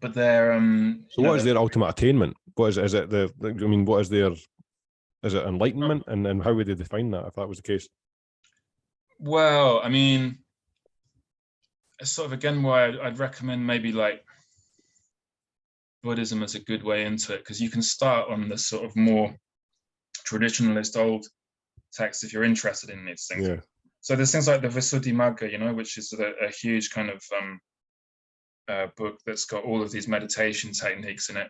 S2: But they're
S1: so what is their ultimate attainment? What is it what is their, is it enlightenment, and how would they define that if that was the case?
S2: Well, I mean, it's sort of again why I'd recommend maybe like Buddhism as a good way into it, because you can start on the sort of more traditionalist old texts if you're interested in these things. Yeah. So there's things like the Visuddhimagga, you know, which is a huge kind of book that's got all of these meditation techniques in it.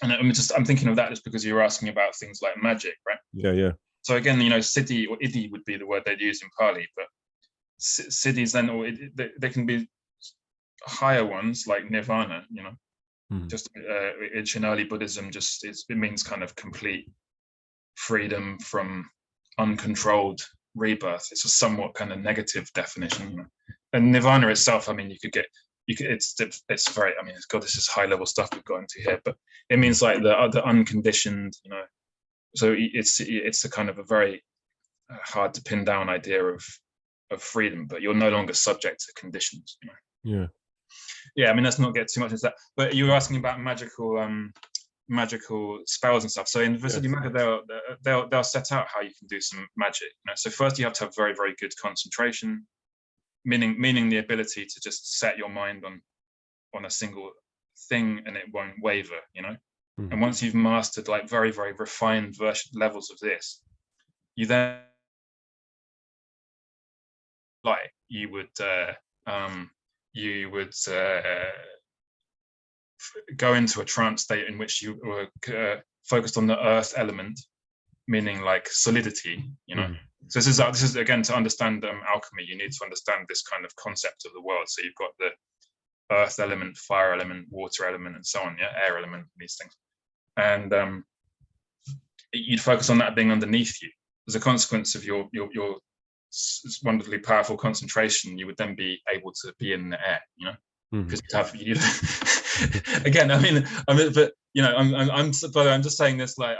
S2: And I'm thinking of that just because you're asking about things like magic, right? Yeah. So again, you know, siddhi or iddhi would be the word they'd use in Pali, but siddhis then, or they can be higher ones like nirvana, you know. Just in early Buddhism, it means kind of complete freedom from uncontrolled rebirth. It's a somewhat kind of negative definition, you know. And nirvana itself, I mean, you could get it's very, I mean, God, this is high level stuff we've got into here, but it means like the unconditioned, you know. So it's a kind of a very hard to pin down idea of freedom, but you're no longer subject to conditions, you know. Yeah, I mean, let's not get too much into that, but you were asking about magical spells and stuff. So in Vasudhi Magga, they'll set out how you can do some magic, you know. So first you have to have very, very good concentration, meaning the ability to just set your mind on a single thing and it won't waver, you know. And once you've mastered like very, very refined levels of this, you then like you would go into a trance state in which you were focused on the earth element, meaning like solidity, you know. So this is again, to understand alchemy, you need to understand this kind of concept of the world. So you've got the earth element, fire element, water element, and so on, air element, these things. And you'd focus on that being underneath you. As a consequence of your wonderfully powerful concentration, you would then be able to be in the air, you know, because again, I mean, but you know, I'm just saying this like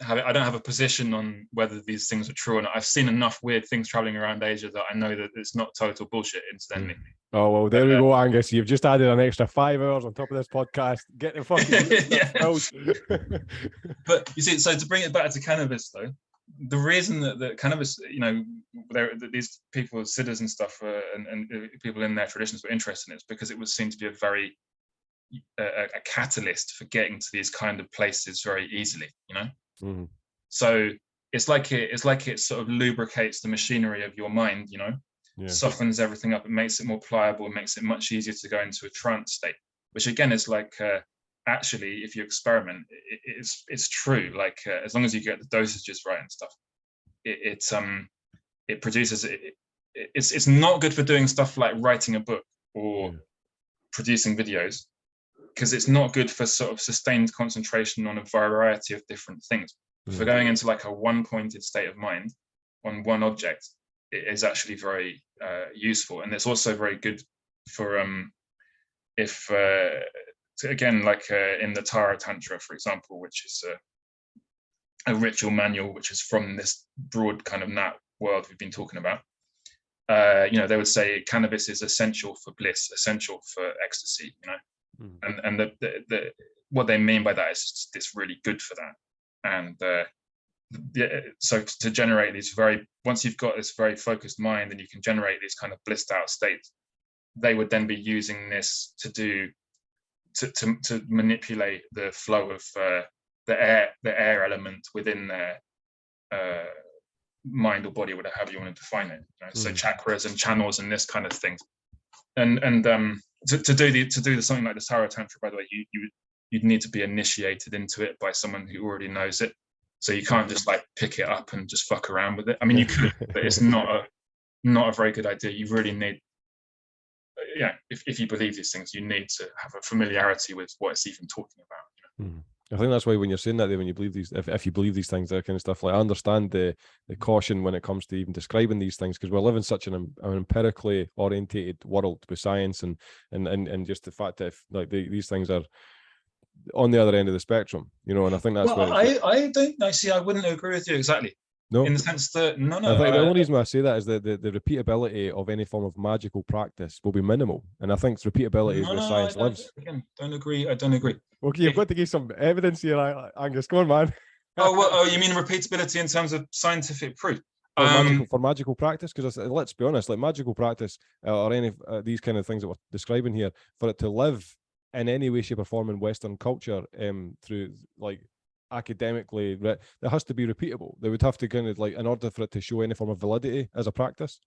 S2: I don't have a position on whether these things are true or not. I've seen enough weird things traveling around Asia that I know that it's not total bullshit, incidentally.
S1: Oh, well, there we go, Angus. You've just added an extra 5 hours on top of this podcast. Get the fucking
S2: But you see, so to bring it back to cannabis, though, the reason that cannabis, you know, these people, siddhas and stuff, and people in their traditions were interested in it, is because it was seen to be a very a catalyst for getting to these kind of places very easily, you know. So it's like it sort of lubricates the machinery of your mind, you know, softens everything up, it makes it more pliable, it makes it much easier to go into a trance state, which again is like actually, if you experiment, it's true. Like as long as you get the dosages right and stuff, it produces it's not good for doing stuff like writing a book or producing videos, because it's not good for sort of sustained concentration on a variety of different things. But for going into like a one-pointed state of mind on one object, it is actually very useful, and it's also very good for again, like in the Tara Tantra, for example, which is a ritual manual, which is from this broad kind of nat world we've been talking about. You know, they would say cannabis is essential for bliss, essential for ecstasy, you know. And what they mean by that is it's really good for that. And so to generate these once you've got this very focused mind and you can generate these kind of blissed out states, they would then be using this to manipulate the flow of the air element within their mind or body, whatever you want to define it, you know? So chakras and channels and this kind of things. And to do something like the Tara Tantra, by the way, you'd need to be initiated into it by someone who already knows it. So you can't just like pick it up and just fuck around with it. I mean, you could, but it's not a very good idea. You really need, if you believe these things, you need to have a familiarity with what it's even talking about. You know?
S1: I think that's why when you're saying that, when you believe these, if you believe these things, that kind of stuff, like I understand the caution when it comes to even describing these things, because we live in such an empirically orientated world with science and just the fact that these things are on the other end of the spectrum, you know. And I think that's
S2: I wouldn't agree with you exactly.
S1: No,
S2: in the sense that no.
S1: I think the only reason why I say that is that the repeatability of any form of magical practice will be minimal, and I think repeatability is where science lives.
S2: Again, don't agree. I don't agree.
S1: Okay, you've got to give some evidence here, Angus. Come on, man.
S2: You mean repeatability in terms of scientific proof?
S1: For magical practice, because let's be honest, like magical practice or any these kind of things that we're describing here, for it to live in any way, shape, or form in Western culture, through like academically, it has to be repeatable. They would have to kind of like, in order for it to show any form of validity as a practice.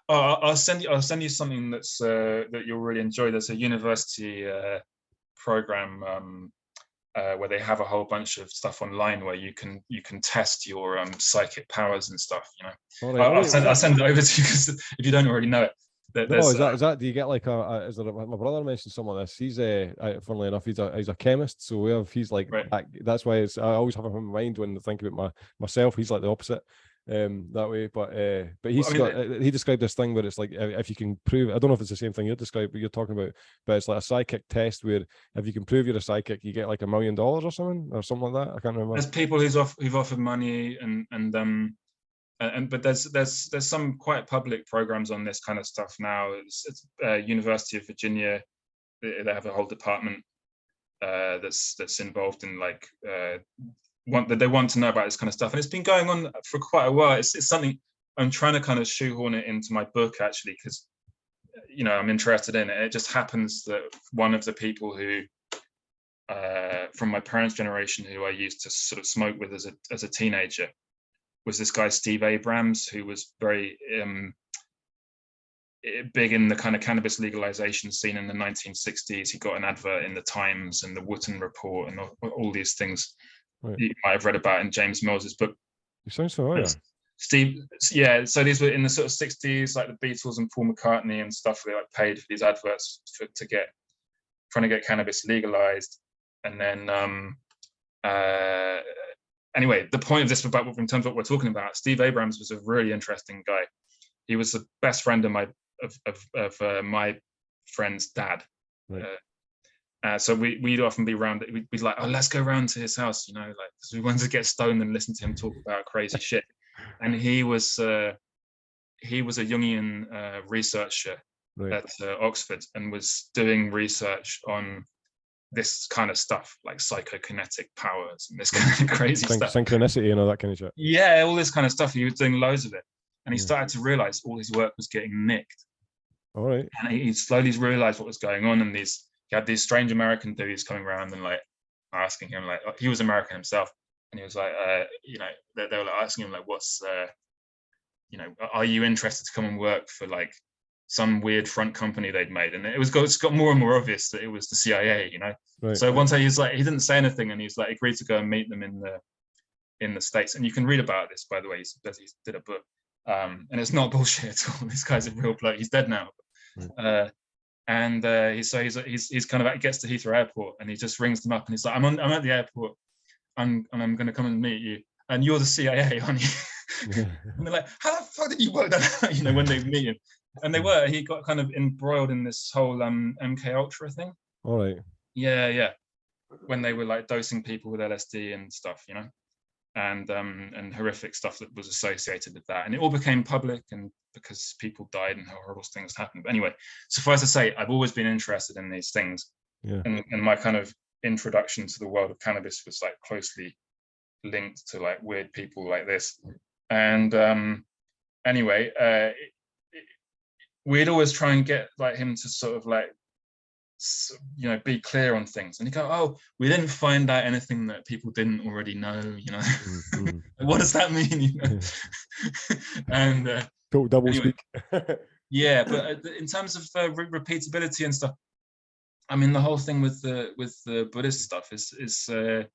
S2: I'll send you something that's that you'll really enjoy. There's a university program where they have a whole bunch of stuff online where you can test your psychic powers and stuff. You know, I'll send it over to you, because if you don't already know it.
S1: Is that? Do you get like is there my brother mentioned something like this? He's funnily enough, he's a chemist, so he's like, right. That's why I always have him in mind when I think about myself. He's like the opposite. that way. But
S2: Well, I mean,
S1: he described this thing where it's like, if you can prove, I don't know if it's the same thing you're talking about, but it's like a psychic test where if you can prove you're a psychic, you get like $1 million or something like that. I can't remember.
S2: there's people who've offered money but there's some quite public programs on this kind of stuff now. It's University of Virginia. They have a whole department that's involved in like they want to know about this kind of stuff, and it's been going on for quite a while. It's something I'm trying to kind of shoehorn it into my book, actually, because I'm interested in it. It just happens that one of the people who from my parents' generation who I used to sort of smoke with as a teenager was this guy Steve Abrams, who was very big in the kind of cannabis legalization scene in the 1960s. He got an advert in the Times and the Wooten Report and all these things. Right. You might have read about in James Mills's book.
S1: It sounds familiar.
S2: Steve, yeah. So these were in the sort of 60s, like the Beatles and Paul McCartney and stuff. They like paid for these adverts trying to get cannabis legalized, and then anyway, the point of this in terms of what we're talking about, Steve Abrams was a really interesting guy. He was the best friend of my friend's dad. Right. So we'd often be around. We'd be like, "Oh, let's go round to his house," like, because we wanted to get stoned and listen to him talk about crazy shit. And he was a Jungian researcher at Oxford, and was doing research on this kind of stuff, like psychokinetic powers and this kind of crazy stuff,
S1: synchronicity and all that kind of shit.
S2: Yeah, all this kind of stuff. He was doing loads of it, and he started to realize all his work was getting nicked.
S1: All right.
S2: And he slowly realized what was going on, and he had these strange American dudes coming around and like asking him, like, he was American himself, and he was like, they were like asking him, like, what's are you interested to come and work for like some weird front company they'd made? And it's got more and more obvious that it was the CIA, Right. So one day he didn't say anything, and he's like agreed to go and meet them in the States. And you can read about this, by the way. He did a book, and it's not bullshit at all. This guy's a real bloke. He's dead now. Right. He's kind of he gets to Heathrow Airport, and he just rings them up, and he's like, I'm at the airport, and I'm going to come and meet you, and you're the CIA, aren't you? Yeah. And they're like, how the fuck did you work that out? When they meet him. And he got kind of embroiled in this whole MK Ultra thing.
S1: All right.
S2: Yeah. When they were like dosing people with LSD and stuff, and horrific stuff that was associated with that. And it all became public, and because people died and horrible things happened. But anyway, suffice to say, I've always been interested in these things. Yeah. And my kind of introduction to the world of cannabis was like closely linked to like weird people like this. And anyway, we'd always try and get like him to sort of like, be clear on things, and he'd go, "Oh, we didn't find out anything that people didn't already know." Mm-hmm. What does that mean? And
S1: double anyway, speak.
S2: Yeah, but in terms of repeatability and stuff, I mean, the whole thing with the Buddhist stuff is the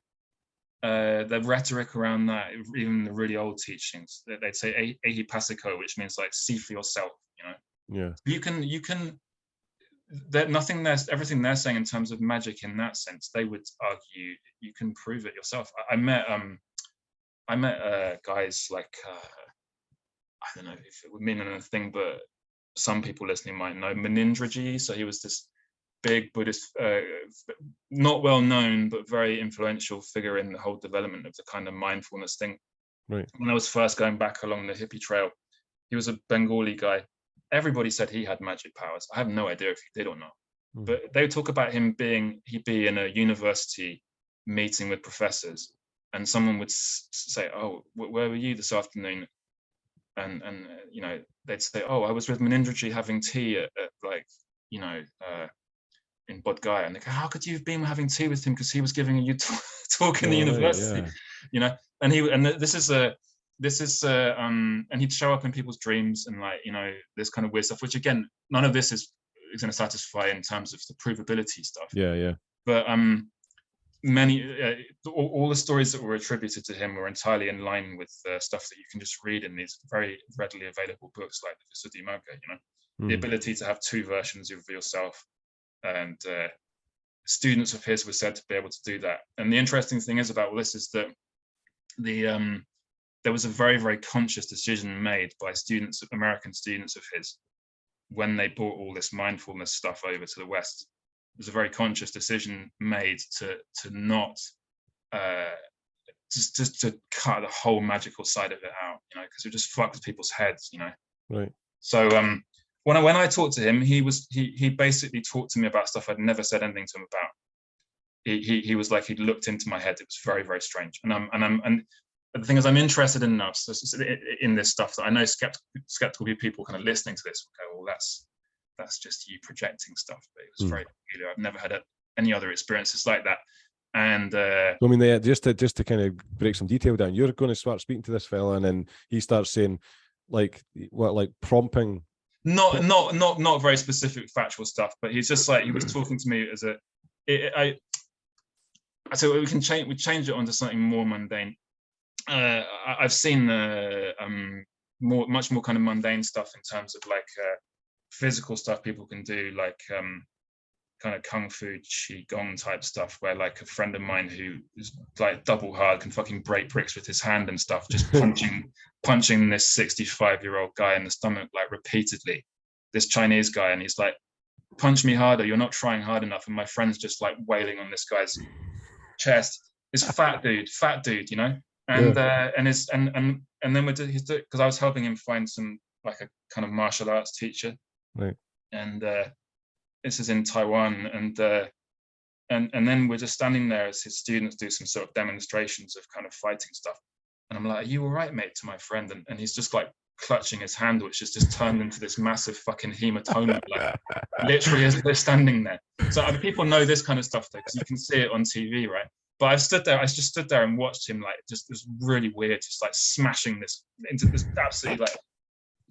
S2: rhetoric around that. Even the really old teachings, they'd say "ehipassiko," which means like see for yourself.
S1: Yeah.
S2: You can. Everything they're saying in terms of magic in that sense, they would argue you can prove it yourself. I met guys like I don't know if it would mean anything, but some people listening might know Munindraji. So he was this big Buddhist, not well known but very influential figure in the whole development of the kind of mindfulness thing.
S1: Right.
S2: When I was first going back along the hippie trail, he was a Bengali guy. Everybody said he had magic powers. I have no idea if he did or not. But they would talk about he'd be in a university meeting with professors, and someone would say, "Oh, where were you this afternoon?" And they'd say, "Oh, I was with Munindraji having tea at in Bodh Gaya." And they go, "How could you have been having tea with him? Because he was giving you talk in the university." Yeah. And he'd show up in people's dreams and this kind of weird stuff, which again, none of this is going to satisfy in terms of the provability stuff.
S1: Yeah.
S2: But all the stories that were attributed to him were entirely in line with stuff that you can just read in these very readily available books like the Visuddhimagga. The ability to have two versions of yourself, and students of his were said to be able to do that. And the interesting thing is about all this is that there was a very, very conscious decision made by students, American students of his, when they brought all this mindfulness stuff over to the West. It was a very conscious decision made to not just to cut the whole magical side of it out, you know, because it just fucked people's heads, you know.
S1: Right.
S2: So when I talked to him, he basically talked to me about stuff I'd never said anything to him about. He was like, he'd looked into my head. It was very, very strange. And the thing is, I'm interested enough in this stuff that I know skeptical people kind of listening to this will go, well, that's just you projecting stuff. But it was very peculiar. I've never had any other experiences like that. And
S1: I mean, just to kind of break some detail down, you're going to start speaking to this fella, and then he starts saying, like, what, like prompting?
S2: Not very specific factual stuff, but he's just like, he was talking to me as so we change it onto something more mundane. I've seen much more kind of mundane stuff in terms of like physical stuff people can do, like kind of kung fu qigong type stuff, where like a friend of mine who is like double hard can fucking break bricks with his hand and stuff, just punching this 65-year-old guy in the stomach like repeatedly, this Chinese guy, and he's like, punch me harder, you're not trying hard enough. And my friend's just like wailing on this guy's chest, this fat dude, you know. And and then because I was helping him find some, like, a kind of martial arts teacher,
S1: right?
S2: And this is in Taiwan, and then we're just standing there as his students do some sort of demonstrations of kind of fighting stuff, and I'm like, "Are you all right, mate?" to my friend, and he's just like clutching his hand, which has just turned into this massive fucking hematoma, like literally as they're standing there. So people know this kind of stuff though, because you can see it on TV, right? But I just stood there and watched him, like, just this really weird, just like smashing this into this absolutely like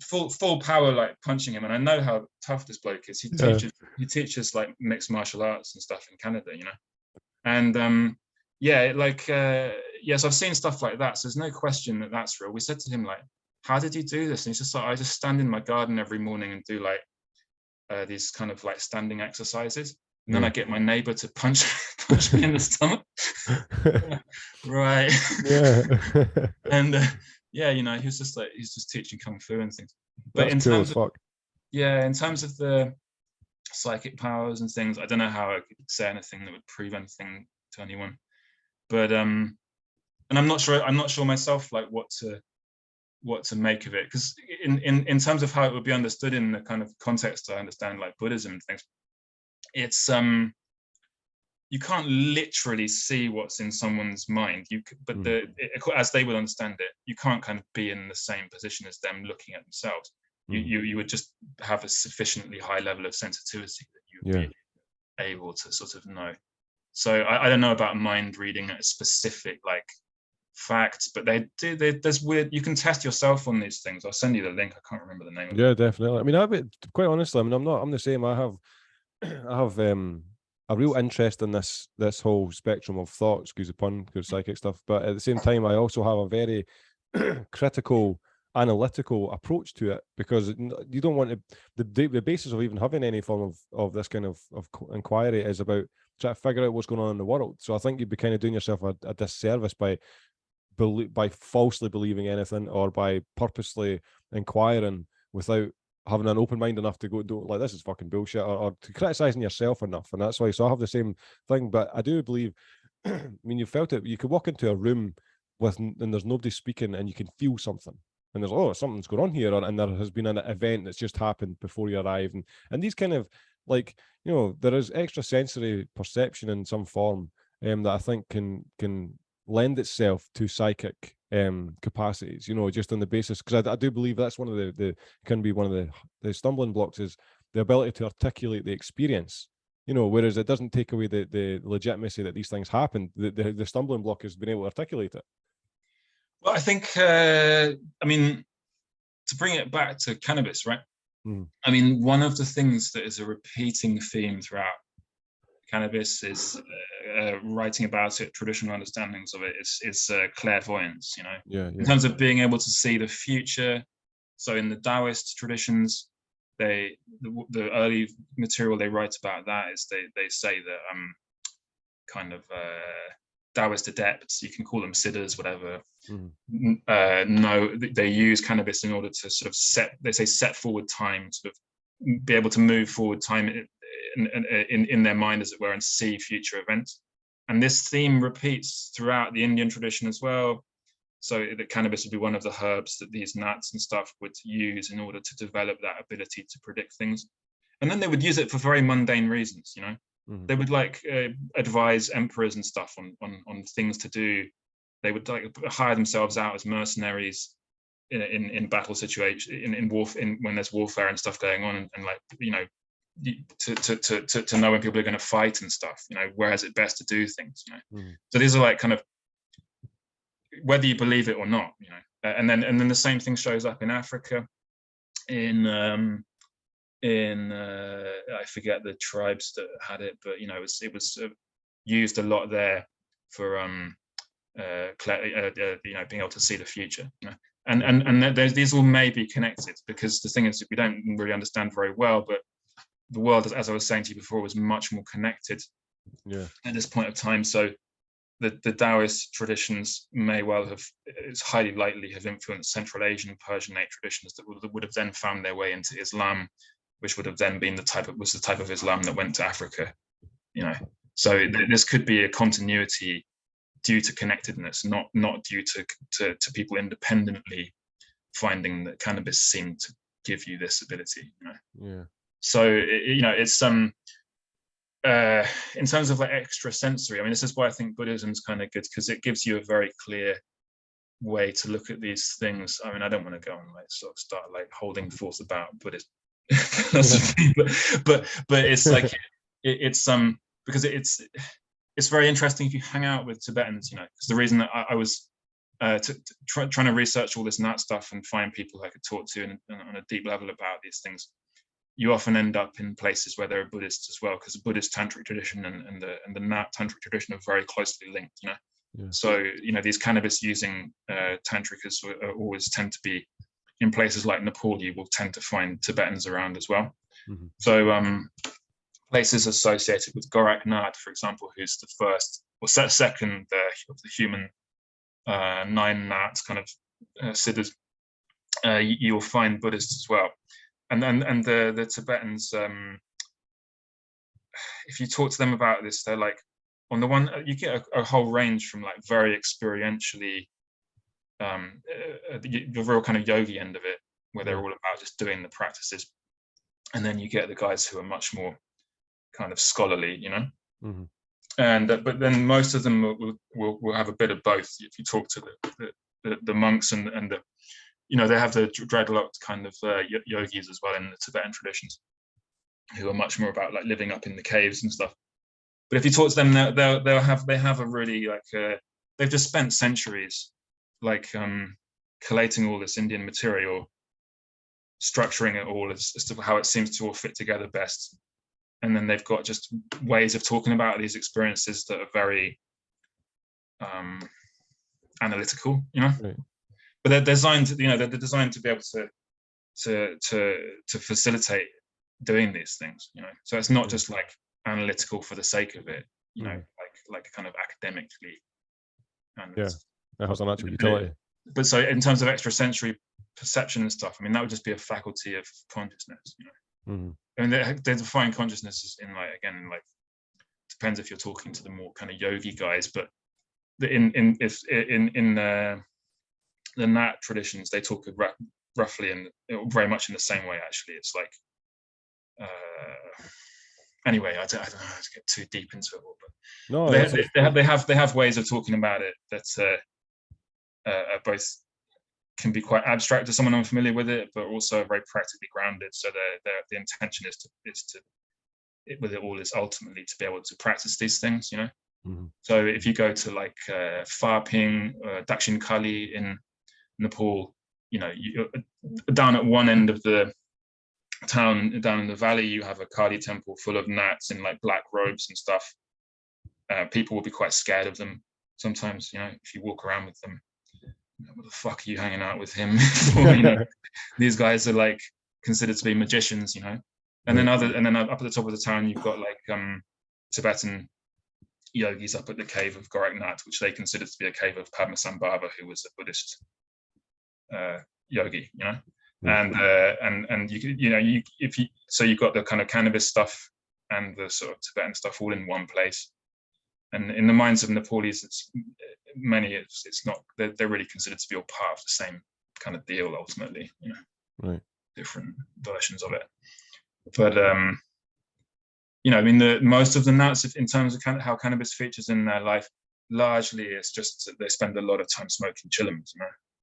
S2: full power, like punching him. And I know how tough this bloke is. He teaches like mixed martial arts and stuff in Canada, you know. And so I've seen stuff like that. So there's no question that that's real. We said to him, like, how did you do this? And he's just like, I just stand in my garden every morning and do like these kind of like standing exercises. And then I get my neighbor to punch me in the stomach. Right.
S1: Yeah.
S2: And you know, he's just teaching kung fu and things. But
S1: That's cool as fuck.
S2: In terms of the psychic powers and things, I don't know how I could say anything that would prove anything to anyone. But and I'm not sure myself, like, what to make of it, because in terms of how it would be understood in the kind of context I understand, like Buddhism and things, it's you can't literally see what's in someone's mind. As they would understand it, you can't kind of be in the same position as them looking at themselves. You would just have a sufficiently high level of sensitivity that you would be able to sort of know. So I don't know about mind reading a specific like facts, but there's weird, you can test yourself on these things. I'll send you the link. I can't remember the name of it.
S1: Yeah, definitely. I mean, quite honestly, I mean, I'm the same. I have a real interest in this whole spectrum of thought, excuse the pun, good psychic stuff, but at the same time I also have a very critical, analytical approach to it, because you don't want to, the basis of even having any form of this kind of inquiry is about trying to figure out what's going on in the world. So I think you'd be kind of doing yourself a disservice by falsely believing anything, or by purposely inquiring without having an open mind enough to go, like, this is fucking bullshit, or to criticizing yourself enough. And that's why, so I have the same thing. But I do believe, I mean, you felt it, you could walk into a room and there's nobody speaking, and you can feel something, and there's, something's going on here, and there has been an event that's just happened before you arrive, and these kind of, like, you know, there is extrasensory perception in some form that I think can lend itself to psychic capacities, you know, just on the basis, because I do believe that's one of the can be one of the stumbling blocks, is the ability to articulate the experience, you know, whereas it doesn't take away the legitimacy that these things happen. The stumbling block is being able to articulate it.
S2: Well, I think I mean, to bring it back to cannabis, right? I mean, one of the things that is a repeating theme throughout cannabis is writing about it, traditional understandings of it, is clairvoyance, you know, in terms of being able to see the future. So in the Taoist traditions, the early material they write about that is they say that kind of Taoist adepts, you can call them siddhas, whatever,
S1: Mm-hmm.
S2: know they use cannabis in order to sort of set forward time, sort of be able to move forward time in their mind, as it were, and see future events. And this theme repeats throughout the Indian tradition as well. So that cannabis would be one of the herbs that these nats and stuff would use in order to develop that ability to predict things. And then they would use it for very mundane reasons, you know.
S1: Mm-hmm.
S2: They would like advise emperors and stuff on things to do. They would like hire themselves out as mercenaries in battle situations, when there's warfare and stuff going on, and like, you know, to know when people are going to fight and stuff, you know, where is it best to do things, you know.
S1: Mm-hmm.
S2: So these are like kind of, whether you believe it or not, you know. And then the same thing shows up in Africa, in I forget the tribes that had it, but you know, it was used a lot there for you know, being able to see the future, you know. And these all may be connected, because the thing is, we don't really understand very well, but the world, as I was saying to you before, was much more connected at this point of time. So the Taoist traditions may well have, it's highly likely, have influenced Central Asian, Persianate traditions that would have then found their way into Islam, which would have then been the type of Islam that went to Africa, you know. So this could be a continuity due to connectedness, not due to people independently finding that cannabis seemed to give you this ability, you know.
S1: Yeah.
S2: So you know, it's in terms of like extrasensory, I mean, this is why I think Buddhism's kind of good, because it gives you a very clear way to look at these things. I mean, I don't want to go and like sort of start like holding forth about Buddhist philosophy, but it's like it's because it's very interesting if you hang out with Tibetans, you know, because the reason that I was trying to research all this nut stuff and find people I could talk to on a deep level about these things, you often end up in places where there are Buddhists as well, because the Buddhist tantric tradition and the Nat tantric tradition are very closely linked, you know.
S1: Yeah.
S2: So, you know, these cannabis using tantrikas always tend to be in places like Nepal. You will tend to find Tibetans around as well.
S1: Mm-hmm.
S2: So places associated with Goraknath, for example, who's the first or second of the human 9 nats kind of siddhas, you'll find Buddhists as well. And the Tibetans, if you talk to them about this, they're like, on the one, you get a whole range from like very experientially, the real kind of yogi end of it, where they're all about just doing the practices. And then you get the guys who are much more kind of scholarly, you know.
S1: Mm-hmm.
S2: And but then most of them will have a bit of both. If you talk to the monks and the, you know, they have the dreadlocked kind of yogis as well in the Tibetan traditions, who are much more about like living up in the caves and stuff. But if you talk to them, they have a really like they've just spent centuries like collating all this Indian material, structuring it all as to how it seems to all fit together best, and then they've got just ways of talking about these experiences that are very analytical, you know.
S1: Right.
S2: But they're designed, you know, they're designed to be able to facilitate doing these things, you know. So it's not just like analytical for the sake of it, you know, like kind of academically. And
S1: yeah, it has an actual utility.
S2: But so in terms of extrasensory perception and stuff, I mean, that would just be a faculty of consciousness, you know.
S1: Mm-hmm.
S2: I mean, they define consciousness in like, again, like, depends if you're talking to the more kind of yogi guys, but in the Nat traditions, they talk roughly and very much in the same way. Actually, it's like anyway, I don't know how to get too deep into it all, but they have ways of talking about it that are both can be quite abstract to someone unfamiliar with it, but also very practically grounded. So the intention is to with it all is ultimately to be able to practice these things, you know.
S1: Mm-hmm.
S2: So if you go to like Pharping, Dakshin Kali in Nepal, you know, down at one end of the town, down in the valley, you have a Kali temple full of nats in like black robes and stuff. People will be quite scared of them sometimes, you know, if you walk around with them. What the fuck are you hanging out with him for? You know, these guys are like considered to be magicians, you know. And then up at the top of the town, you've got like Tibetan yogis up at the cave of Goraknath, which they considered to be a cave of Padmasambhava, who was a Buddhist yogi, and so you've got the kind of cannabis stuff and the sort of Tibetan stuff all in one place. And in the minds of Nepalese, it's not, they're really considered to be all part of the same kind of deal ultimately,
S1: right.
S2: Different versions of it. But most of the nuts, in terms of how cannabis features in their life, largely it's just that they spend a lot of time smoking chillums,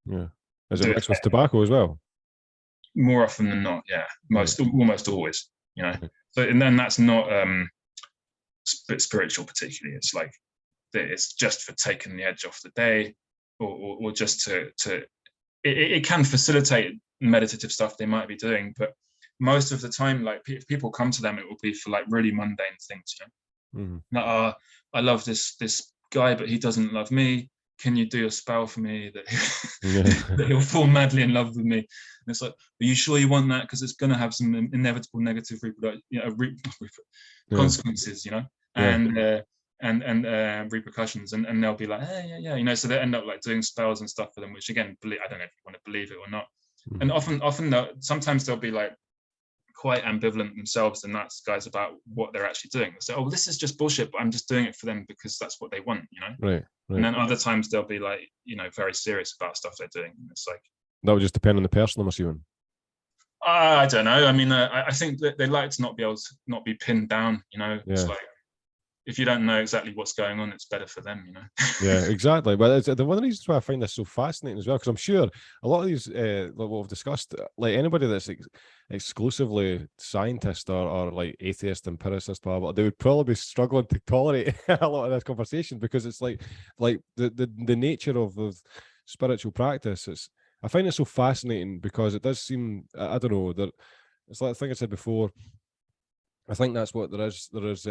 S1: Yeah. Is it mixed with tobacco as well?
S2: More often than not, yeah. Almost always,
S1: Right.
S2: So, and then that's not spiritual particularly. It's like it's just for taking the edge off the day, or just to it can facilitate meditative stuff they might be doing, but most of the time, like if people come to them, it will be for like really mundane things, Like, I love this guy, but he doesn't love me. Can you do a spell for me that he'll fall madly in love with me? And it's like, are you sure you want that? Because it's going to have some inevitable negative consequences, and repercussions, and they'll be like, hey, yeah. So they end up like doing spells and stuff for them, which again, I don't know if you want to believe it or not. And often sometimes they'll be like quite ambivalent themselves, the nuts guys, about what they're actually doing. They say, oh, this is just bullshit, but I'm just doing it for them because that's what they want,
S1: Right.
S2: And then other times they'll be like, very serious about stuff they're doing. And it's like,
S1: that would just depend on the person, I'm assuming.
S2: I don't know. I mean, I think that they like to not be pinned down, It's like, if you don't know exactly what's going on, it's better for them,
S1: Yeah, exactly. But it's one of the reasons why I find this so fascinating as well, because I'm sure a lot of these, what we've discussed, like anybody that's exclusively scientist or like atheist, empiricist, blah, blah, they would probably be struggling to tolerate a lot of this conversation, because it's like the nature of spiritual practice. I find it so fascinating because it does seem, I don't know, that it's like I think I said before, I think that's what there is. There is,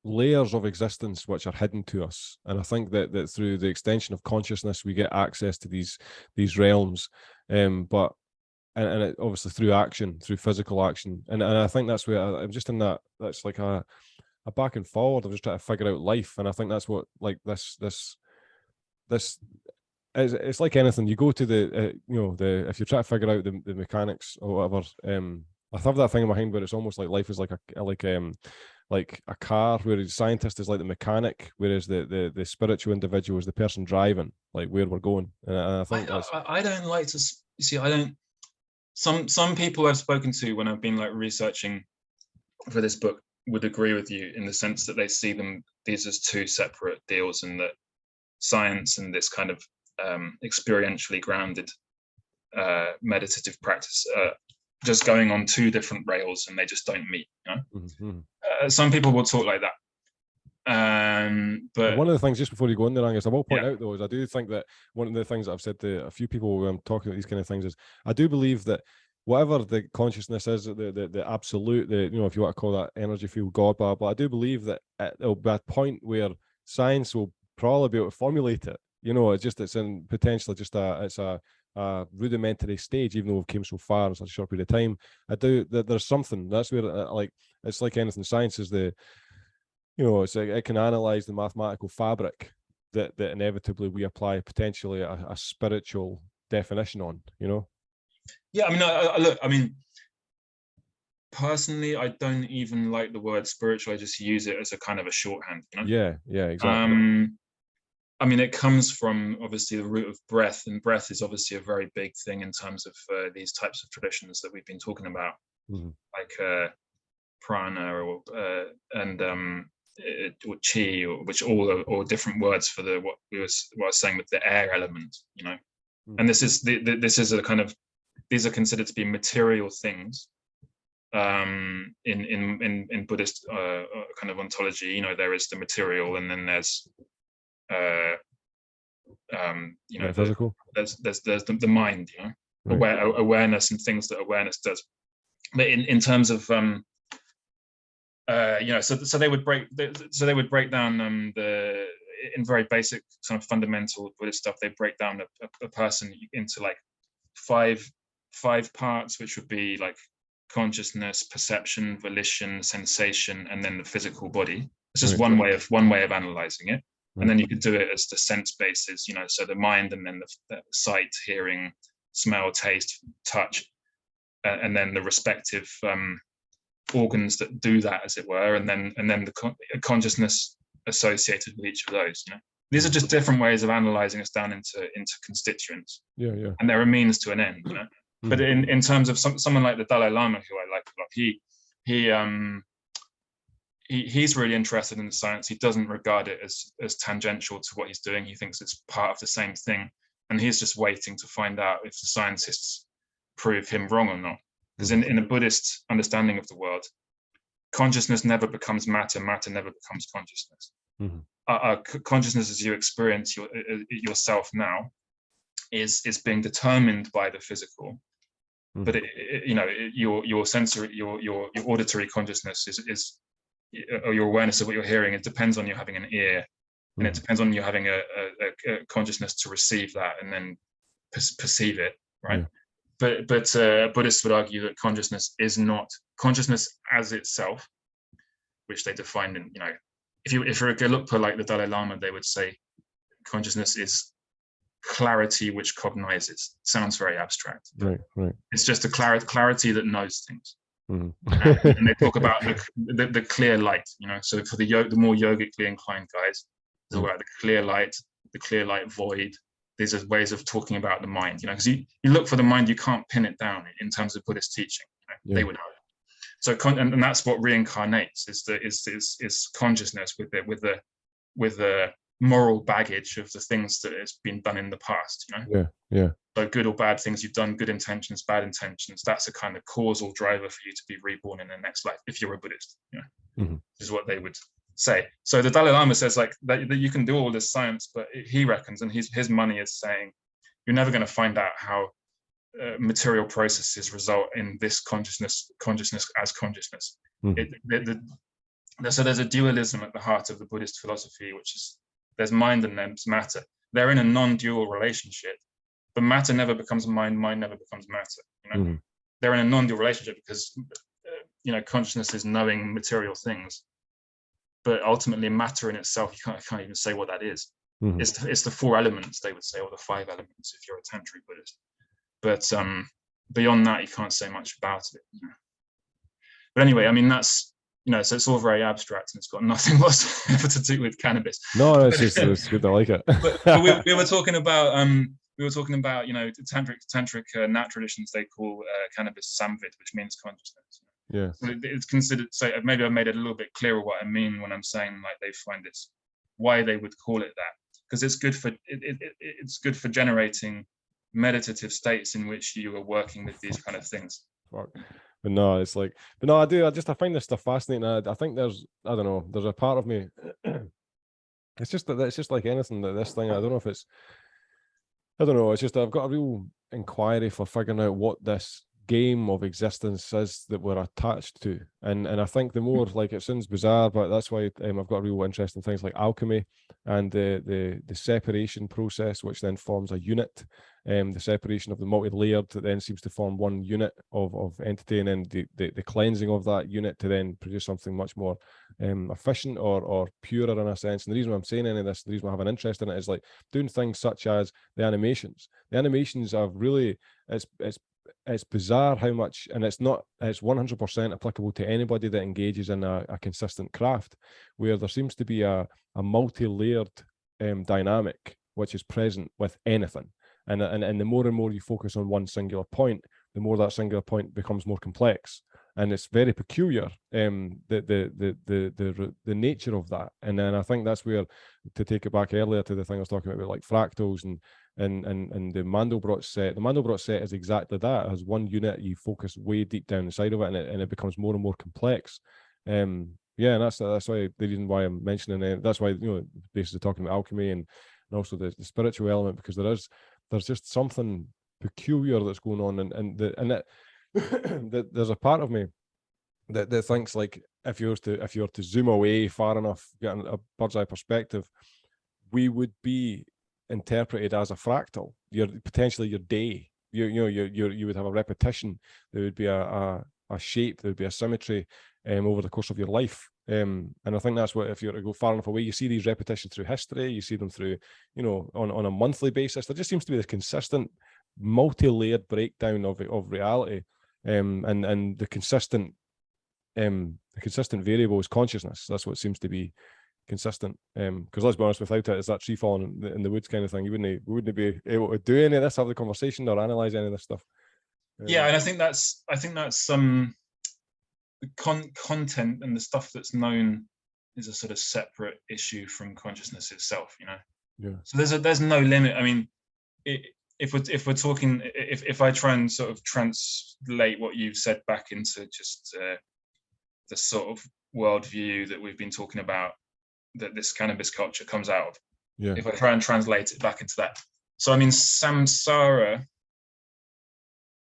S1: layers of existence which are hidden to us, and I think that through the extension of consciousness we get access to these realms, but it, obviously through action, through physical action, and I think that's where I'm just in that. That's like a back and forward. I'm just trying to figure out life, and I think that's what like this. It's like anything. You go to the if you try to figure out the mechanics or whatever. I have that thing in my mind where it's almost like life is like a car, where the scientist is like the mechanic, whereas the spiritual individual is the person driving, like where we're going. And I think
S2: I don't like to see. I don't. Some people I've spoken to when I've been like researching for this book would agree with you in the sense that they see these as two separate deals, and that science and this kind of experientially grounded meditative practice just going on two different rails, and they just don't meet. Some people will talk like that. But
S1: one of the things, just before you go in there, Angus, I will point out though, is I do think that one of the things that I've said to a few people when I'm talking about these kind of things is I do believe that whatever the consciousness is, the absolute, if you want to call that energy field, God, blah blah, I do believe that there'll be a point where science will probably be able to formulate it. It's in potentially just a rudimentary stage, even though we've came so far in such a short period of time. I do that there's something that's where it's like anything. Science is it's like it can analyze the mathematical fabric that inevitably we apply potentially a spiritual definition on.
S2: Yeah, I mean, look, I mean, personally, I don't even like the word spiritual. I just use it as a kind of a shorthand.
S1: Yeah, exactly.
S2: I mean, it comes from obviously the root of breath, and breath is obviously a very big thing in terms of these types of traditions that we've been talking about, like prana or chi, which all are different words for what I was saying with the air element, And this is a kind of, these are considered to be material things in Buddhist kind of ontology. There is the material, and then there's
S1: physical.
S2: There's the mind, right. Awareness and things that awareness does. But in terms of so they would break down in very basic kind of fundamental Buddhist stuff. They break down a person into like five parts, which would be like consciousness, perception, volition, sensation, and then the physical body. It's just one way of analyzing it.
S1: Right.
S2: And then you could do it as the sense bases, so the mind, and then the sight, hearing, smell, taste, touch, and then the respective organs that do that, as it were, and then the consciousness associated with each of those. These are just different ways of analyzing us down into constituents.
S1: Yeah.
S2: And they're a means to an end. But in terms of someone like the Dalai Lama, who I like a lot, he's really interested in the science. He doesn't regard it as tangential to what he's doing. He thinks it's part of the same thing, and he's just waiting to find out if the scientists prove him wrong or not. Because in a Buddhist understanding of the world, consciousness never becomes matter, matter never becomes consciousness. Consciousness, as you experience yourself now, is being determined by the physical, but your sensory, your auditory consciousness is or your awareness of what you're hearing. It depends on you having an ear, and it depends on you having a consciousness to receive that and then perceive it, right? But Buddhists would argue that consciousness is not consciousness as itself, which they define in, if you look for like the Dalai Lama, they would say consciousness is clarity which cognizes. Sounds very abstract.
S1: Right.
S2: It's just a clarity that knows things. And they talk about the clear light, so for the more yogically inclined guys, talk about the clear light void. These are ways of talking about the mind, because you look for the mind, you can't pin it down in terms of Buddhist teaching. They would know. So and that's what reincarnates is consciousness with the moral baggage of the things that has been done in the past. So good or bad things you've done, good intentions, bad intentions. That's a kind of causal driver for you to be reborn in the next life if you're a Buddhist. Is what they would say. So the Dalai Lama says like that you can do all this science, but he reckons, and his money is saying, you're never going to find out how material processes result in this consciousness as consciousness. So there's a dualism at the heart of the Buddhist philosophy, which is there's mind and there's matter. They're in a non-dual relationship, but matter never becomes mind, mind never becomes matter. They're in a non-dual relationship because consciousness is knowing material things, but ultimately matter in itself, you can't even say what that is. It's the four elements, they would say, or the five elements if you're a tantric Buddhist. But beyond that, you can't say much about it. But anyway, I mean, that's, so it's all very abstract and it's got nothing whatsoever to do with cannabis.
S1: No, it's good. I like it.
S2: but we were talking about tantric nat traditions. They call cannabis samvid, which means consciousness.
S1: Yeah.
S2: So it's considered. So maybe I made it a little bit clearer what I mean when I'm saying like they find it's why they would call it that, because it's good for it's good for generating meditative states in which you are working with these kind of things.
S1: But no, it's like, but no, I find this stuff fascinating. I think there's a part of me. It's just like anything that this thing. I don't know. It's just I've got a real inquiry for figuring out what this game of existence is that we're attached to, and I think the more, like, it sounds bizarre, but that's why I've got a real interest in things like alchemy and the separation process, which then forms a unit, the separation of the multi-layered that then seems to form one unit of entity, and then the cleansing of that unit to then produce something much more efficient or purer in a sense. And the reason I'm saying any of this, the reason I have an interest in it, is like doing things such as the animations. The animations are really, it's bizarre how much, and it's 100% applicable to anybody that engages in a consistent craft, where there seems to be a multi-layered dynamic which is present with anything, and the more and more you focus on one singular point, the more that singular point becomes more complex, and it's very peculiar, the nature of that. And then I think that's where, to take it back earlier to the thing I was talking about like fractals and the Mandelbrot set. The Mandelbrot set is exactly that. It has one unit, you focus way deep down inside of it, and it becomes more and more complex. And that's why the reason why I'm mentioning it. That's why, basically talking about alchemy and also the spiritual element, because there's just something peculiar that's going on, and that there's a part of me that thinks, like, if you were to zoom away far enough, get a bird's eye perspective, we would be interpreted as a fractal. Potentially your day, you would have a repetition. There would be a shape, there would be a symmetry over the course of your life, And I think that's what, if you were to go far enough away, you see these repetitions through history, you see them through, you know, on a monthly basis. There just seems to be this consistent, multi-layered breakdown of reality, and the consistent variable is consciousness. That's what seems to be consistent. Because let's be honest, without it, it's that tree falling in the woods kind of thing. We wouldn't be able to do any of this, have the conversation, or analyze any of this stuff.
S2: Yeah, and I think that's the content and the stuff that's known is a sort of separate issue from consciousness itself, you know.
S1: Yeah.
S2: So there's no limit. I mean, if we're talking, if I try and sort of translate what you've said back into just the sort of worldview that we've been talking about, that this cannabis culture comes out of.
S1: Yeah.
S2: If I try and translate it back into that, so I mean, samsara,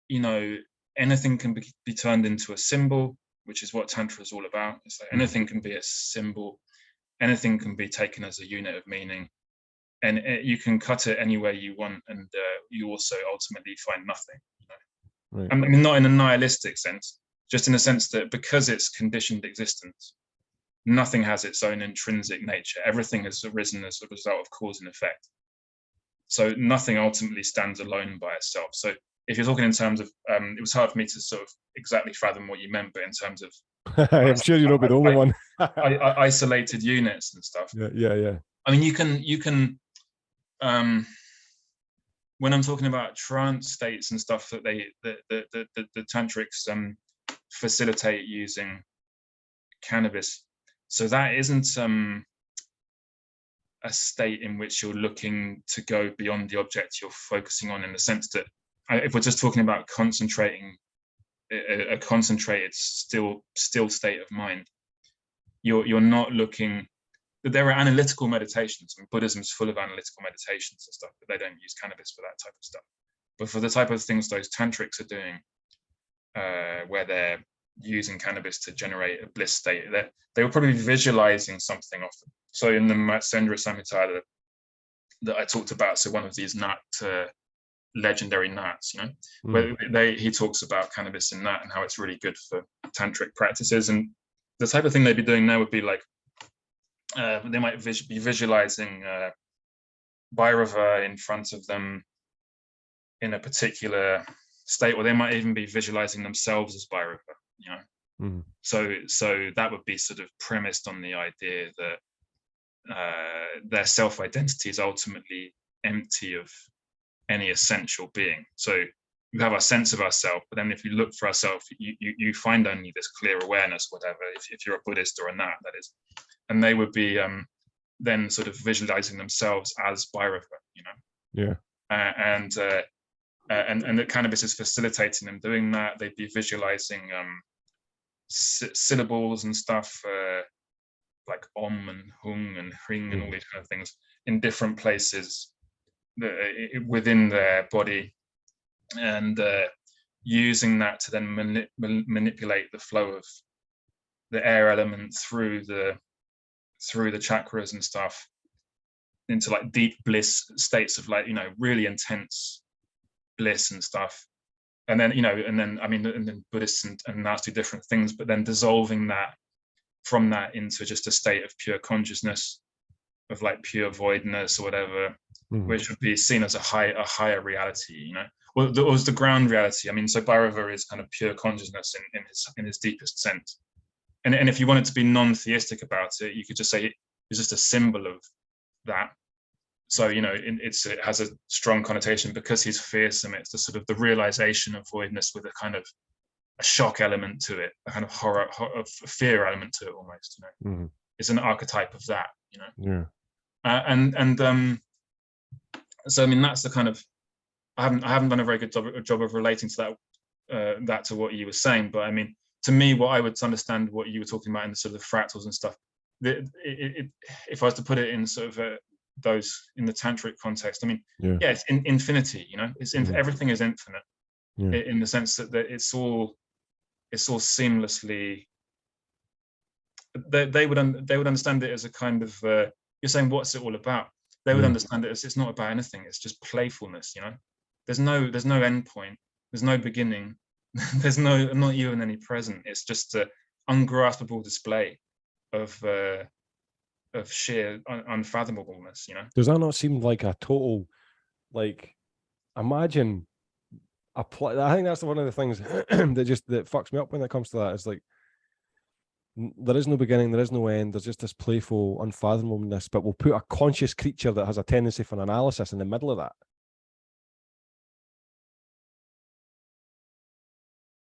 S2: you know, anything can be turned into a symbol, which is what Tantra is all about. It's like anything can be a symbol, anything can be taken as a unit of meaning, and you can cut it anywhere you want, and you also ultimately find nothing. You know?
S1: Right.
S2: I mean, not in a nihilistic sense, just in the sense that because it's conditioned existence, nothing has its own intrinsic nature. Everything has arisen as a result of cause and effect. So nothing ultimately stands alone by itself. So if you're talking in terms of, it was hard for me to sort of exactly fathom what you meant, but in terms of,
S1: I'm sure you're not the only one.
S2: Isolated units and stuff.
S1: Yeah.
S2: I mean, you can. When I'm talking about trance states and stuff that the tantrics facilitate using cannabis, so that isn't a state in which you're looking to go beyond the object you're focusing on, in the sense that if we're just talking about concentrating, a concentrated still state of mind, you're not looking. There are analytical meditations, and Buddhism's full of analytical meditations and stuff, but they don't use cannabis for that type of stuff. But for the type of things those tantrics are doing, where they're using cannabis to generate a bliss state, they were probably visualizing something often. So in the Matsendra Samhita that I talked about, so one of these legendary nuts, you know, where he talks about cannabis in that and how it's really good for tantric practices. And the type of thing they'd be doing now would be like, they might be visualizing Bhairava in front of them in a particular state, or they might even be visualizing themselves as Bhairava, you know. So that would be sort of premised on the idea that their self-identity is ultimately empty of any essential being. So we have our sense of ourselves, but then if you look for ourselves, you find only this clear awareness, whatever, if you're a Buddhist or a Nat, that is. And they would be then sort of visualizing themselves as Bhairava, you know.
S1: Yeah.
S2: And the cannabis is facilitating them doing that. They'd be visualizing syllables and stuff, like Om and Hung and Hring and all these kind of things in different places within their body, and using that to then manipulate the flow of the air element through the chakras and stuff into like deep bliss states of, like, you know, really intense bliss and stuff. And then, you know, and then Buddhists and Nats do different things, but then dissolving that from that into just a state of pure consciousness, of like pure voidness or whatever, which would be seen as a higher reality, you know. Well, it was the ground reality. I mean, so Bhairava is kind of pure consciousness in his deepest sense. And if you wanted to be non-theistic about it, you could just say it's just a symbol of that. So, you know, it has a strong connotation because he's fearsome. It's the sort of the realization of voidness with a kind of a shock element to it, a kind of horror, fear element to it almost, you know. It's an archetype of that, you know. Yeah. So I mean, that's the kind of, I haven't done a very good job of relating to that to what you were saying, but I mean, to me, what I would understand what you were talking about in the sort of the fractals and stuff, if I was to put it in sort of those in the tantric context, I mean, it's infinity, you know, everything is infinite, in the sense that it's all seamlessly. They would understand it as a kind of, you're saying, what's it all about? They would understand it as, it's not about anything. It's just playfulness, you know. There's no end point. There's no beginning. There's not even any present. It's just an ungraspable display sheer unfathomableness, you know.
S1: Does that not seem like a total, like, imagine I think that's one of the things that fucks me up when it comes to that. It's like, there is no beginning, there is no end, there's just this playful unfathomableness, but we'll put a conscious creature that has a tendency for analysis in the middle of that.